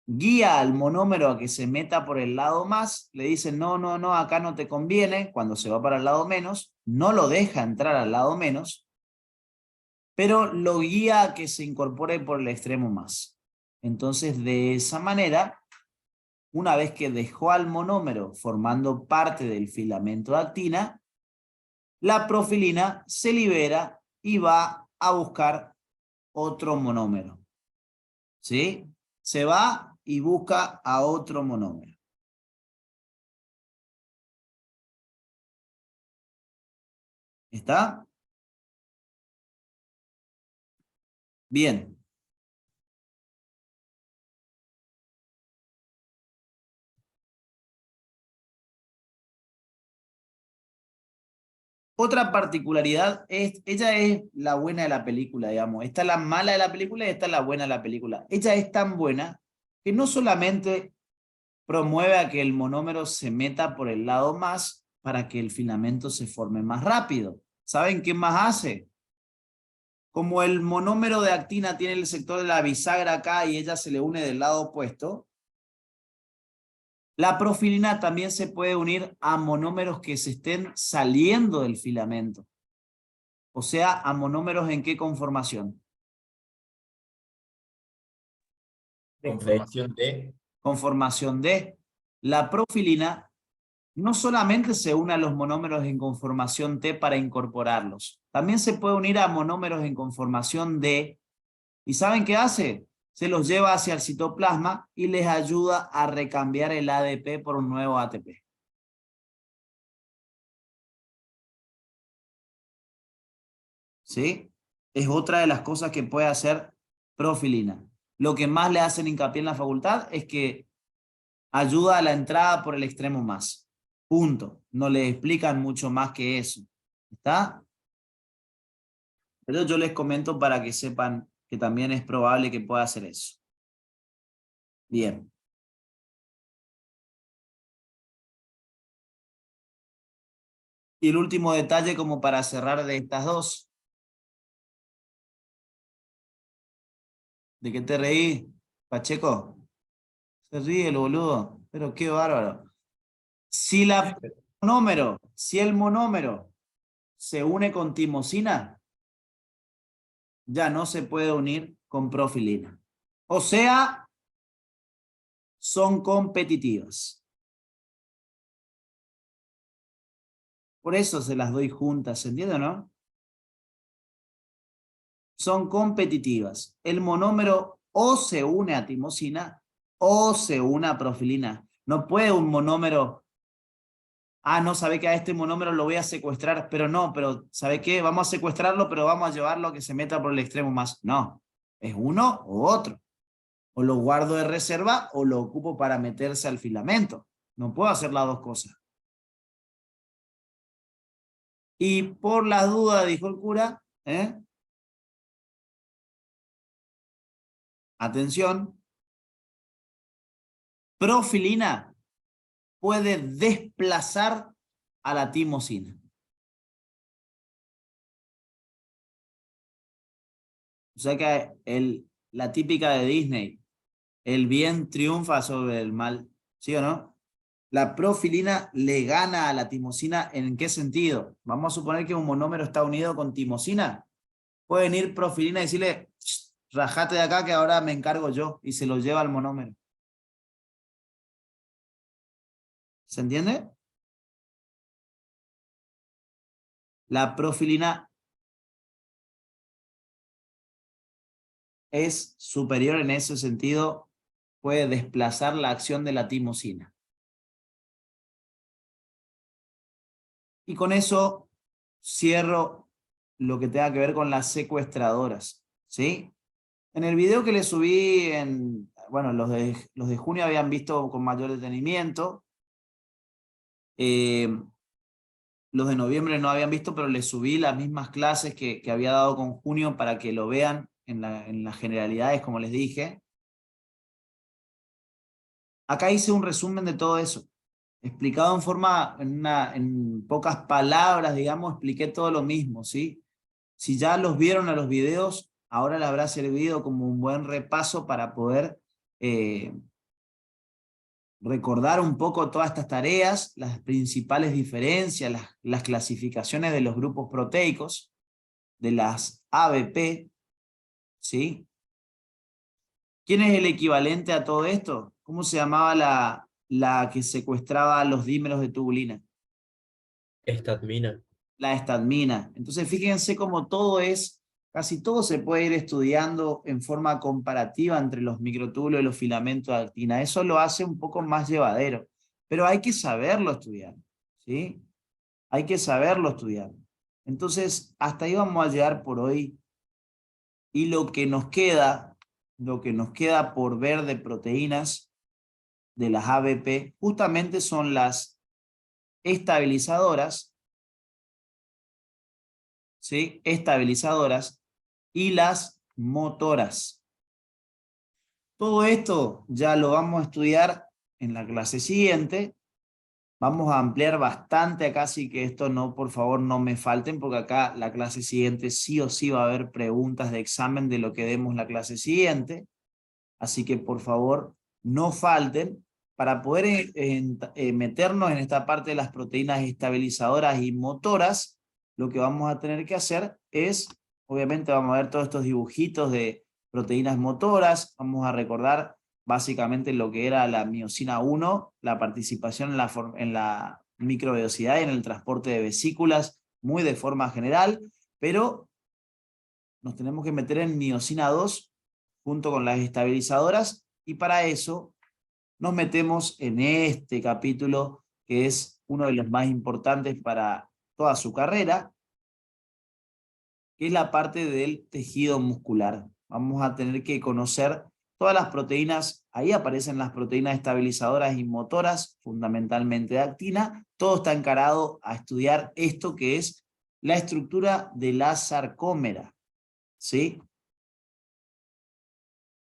guía al monómero a que se meta por el lado más, le dice no, acá no te conviene, cuando se va para el lado menos, no lo deja entrar al lado menos, pero lo guía a que se incorpore por el extremo más. Entonces, de esa manera, una vez que dejó al monómero formando parte del filamento de actina, la profilina se libera y va a buscar otro monómero. ¿Sí? Se va y busca a otro monómero. ¿Está? Bien. Otra particularidad es, ella es la buena de la película, digamos. Esta es la mala de la película y esta es la buena de la película. Ella es tan buena que no solamente promueve a que el monómero se meta por el lado más para que el filamento se forme más rápido. ¿Saben qué más hace? Como el monómero de actina tiene el sector de la bisagra acá y ella se le une del lado opuesto, la profilina también se puede unir a monómeros que se estén saliendo del filamento. O sea, a monómeros ¿en qué conformación? Conformación de. Conformación D. La profilina no solamente se une a los monómeros en conformación T para incorporarlos, también se puede unir a monómeros en conformación D. ¿Y saben qué hace? Se los lleva hacia el citoplasma y les ayuda a recambiar el ADP por un nuevo ATP. ¿Sí? Es otra de las cosas que puede hacer profilina. Lo que más le hacen hincapié en la facultad es que ayuda a la entrada por el extremo más. Punto. No le explican mucho más que eso. ¿Está? Pero yo les comento para que sepan que también es probable que pueda hacer eso. Bien. Y el último detalle como para cerrar de estas dos. ¿De qué te reí, Pacheco? Se ríe el boludo. Pero qué bárbaro. Si el monómero se une con timosina, ya no se puede unir con profilina. O sea, son competitivas. Por eso se las doy juntas, ¿se entiende o no? Son competitivas. El monómero o se une a timosina o se une a profilina. No puede un monómero, no, sabe que a este monómero lo voy a secuestrar, pero ¿sabe qué? Vamos a secuestrarlo, pero vamos a llevarlo a que se meta por el extremo más. No, es uno u otro. O lo guardo de reserva o lo ocupo para meterse al filamento. No puedo hacer las dos cosas. Y por las dudas, dijo el cura, atención, profilina puede desplazar a la timosina. O sea que la típica de Disney, el bien triunfa sobre el mal, ¿sí o no? La profilina le gana a la timosina, ¿en qué sentido? Vamos a suponer que un monómero está unido con timosina. Puede venir profilina y decirle, rajate de acá que ahora me encargo yo, y se lo lleva al monómero. ¿Se entiende? La profilina es superior en ese sentido, puede desplazar la acción de la timosina. Y con eso cierro lo que tenga que ver con las secuestradoras, ¿sí? En el video que les subí, bueno, los de junio habían visto con mayor detenimiento. Los de noviembre no habían visto, pero les subí las mismas clases que había dado con junio para que lo vean en las generalidades, como les dije. Acá hice un resumen de todo eso. Explicado en pocas palabras, digamos, expliqué todo lo mismo, ¿sí? Si ya los vieron a los videos, ahora les habrá servido como un buen repaso para poder recordar un poco todas estas tareas, las principales diferencias, las clasificaciones de los grupos proteicos, de las ABP, ¿sí? ¿Quién es el equivalente a todo esto? ¿Cómo se llamaba la que secuestraba los dímeros de tubulina? Estatmina. La estatmina. Entonces fíjense cómo casi todo se puede ir estudiando en forma comparativa entre los microtúbulos y los filamentos de actina. Eso lo hace un poco más llevadero, pero hay que saberlo estudiar, ¿sí? Hay que saberlo estudiar. Entonces, hasta ahí vamos a llegar por hoy. Y lo que nos queda por ver de proteínas de las ABP, justamente son las estabilizadoras ¿sí? Estabilizadoras y las motoras. Todo esto ya lo vamos a estudiar en la clase siguiente. Vamos a ampliar bastante acá, así que esto no, por favor, no me falten, porque acá la clase siguiente sí o sí va a haber preguntas de examen de lo que demos la clase siguiente. Así que, por favor, no falten. Para poder meternos en esta parte de las proteínas estabilizadoras y motoras, lo que vamos a tener que hacer es, obviamente vamos a ver todos estos dibujitos de proteínas motoras, vamos a recordar básicamente lo que era la miosina 1, la participación en la microvelocidad y en el transporte de vesículas, muy de forma general, pero nos tenemos que meter en miosina 2 junto con las estabilizadoras, y para eso nos metemos en este capítulo, que es uno de los más importantes para toda su carrera, que es la parte del tejido muscular. Vamos a tener que conocer todas las proteínas, ahí aparecen las proteínas estabilizadoras y motoras, fundamentalmente de actina. Todo está encarado a estudiar esto que es la estructura de la sarcómera, ¿sí?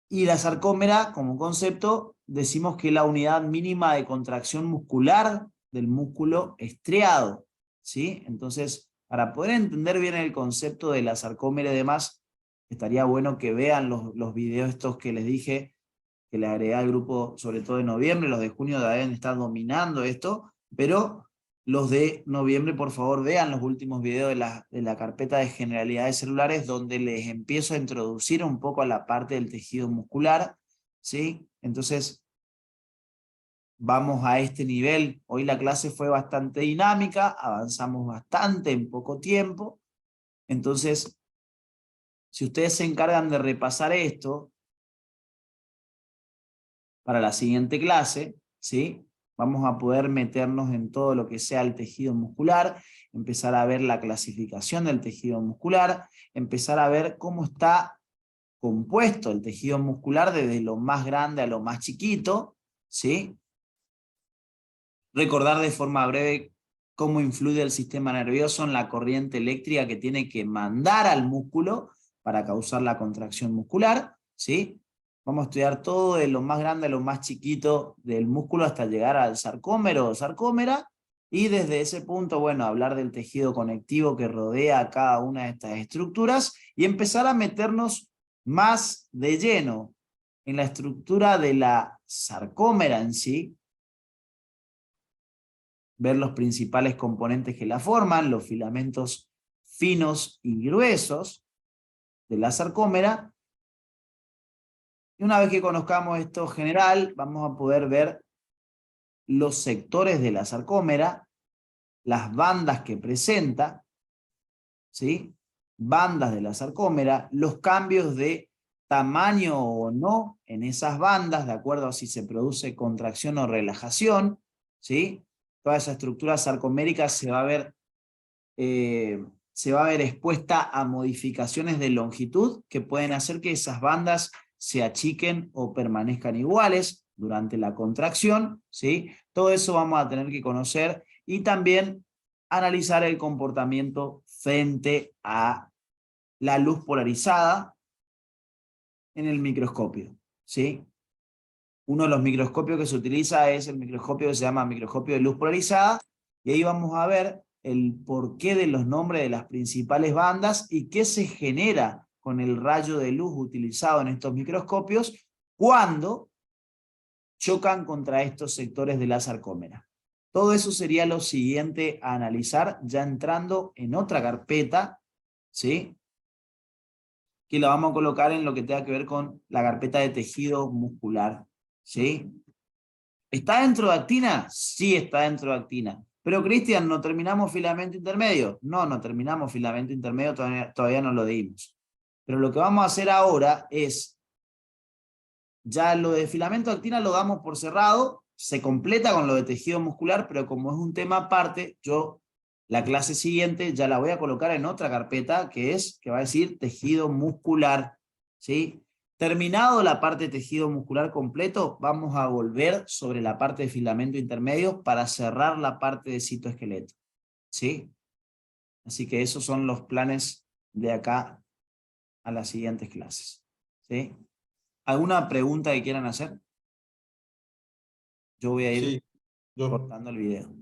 Y la sarcómera, como concepto, decimos que es la unidad mínima de contracción muscular del músculo estriado, ¿sí? Entonces, para poder entender bien el concepto de la sarcómera y demás, estaría bueno que vean los videos estos que les dije, que le agregué al grupo, sobre todo de noviembre. Los de junio deben estar dominando esto, pero los de noviembre, por favor, vean los últimos videos de la carpeta de generalidades celulares, donde les empiezo a introducir un poco a la parte del tejido muscular, ¿sí? Entonces, vamos a este nivel. Hoy la clase fue bastante dinámica, avanzamos bastante en poco tiempo. Entonces, si ustedes se encargan de repasar esto para la siguiente clase, ¿sí? Vamos a poder meternos en todo lo que sea el tejido muscular, empezar a ver la clasificación del tejido muscular, empezar a ver cómo está compuesto el tejido muscular desde lo más grande a lo más chiquito, ¿sí? Recordar de forma breve cómo influye el sistema nervioso en la corriente eléctrica que tiene que mandar al músculo para causar la contracción muscular, ¿sí? Vamos a estudiar todo de lo más grande a lo más chiquito del músculo hasta llegar al sarcómero o sarcómera, y desde ese punto, bueno, hablar del tejido conectivo que rodea a cada una de estas estructuras y empezar a meternos más de lleno en la estructura de la sarcómera en sí, ver los principales componentes que la forman, los filamentos finos y gruesos de la sarcómera. Y una vez que conozcamos esto general, vamos a poder ver los sectores de la sarcómera, las bandas que presenta, ¿sí? Bandas de la sarcómera, los cambios de tamaño o no en esas bandas, de acuerdo a si se produce contracción o relajación, ¿sí? Toda esa estructura sarcomérica se va a ver expuesta a modificaciones de longitud que pueden hacer que esas bandas se achiquen o permanezcan iguales durante la contracción, ¿sí? Todo eso vamos a tener que conocer, y también analizar el comportamiento frente a la luz polarizada en el microscopio, ¿sí? Uno de los microscopios que se utiliza es el microscopio que se llama microscopio de luz polarizada, y ahí vamos a ver el porqué de los nombres de las principales bandas y qué se genera con el rayo de luz utilizado en estos microscopios cuando chocan contra estos sectores de la sarcómera. Todo eso sería lo siguiente a analizar, ya entrando en otra carpeta, ¿sí? Que la vamos a colocar en lo que tenga que ver con la carpeta de tejido muscular, ¿sí? ¿Está dentro de actina? Sí, está dentro de actina. Pero Cristian, ¿no terminamos filamento intermedio? No, no terminamos filamento intermedio, todavía no lo dimos. Pero lo que vamos a hacer ahora es, ya lo de filamento actina lo damos por cerrado, se completa con lo de tejido muscular, pero como es un tema aparte, yo la clase siguiente ya la voy a colocar en otra carpeta que va a decir tejido muscular, ¿sí? Terminado la parte de tejido muscular completo, vamos a volver sobre la parte de filamento intermedio para cerrar la parte de citoesqueleto, ¿sí? Así que esos son los planes de acá a las siguientes clases. ¿Sí? ¿Alguna pregunta que quieran hacer? Yo voy a ir Sí, yo. cortando el video.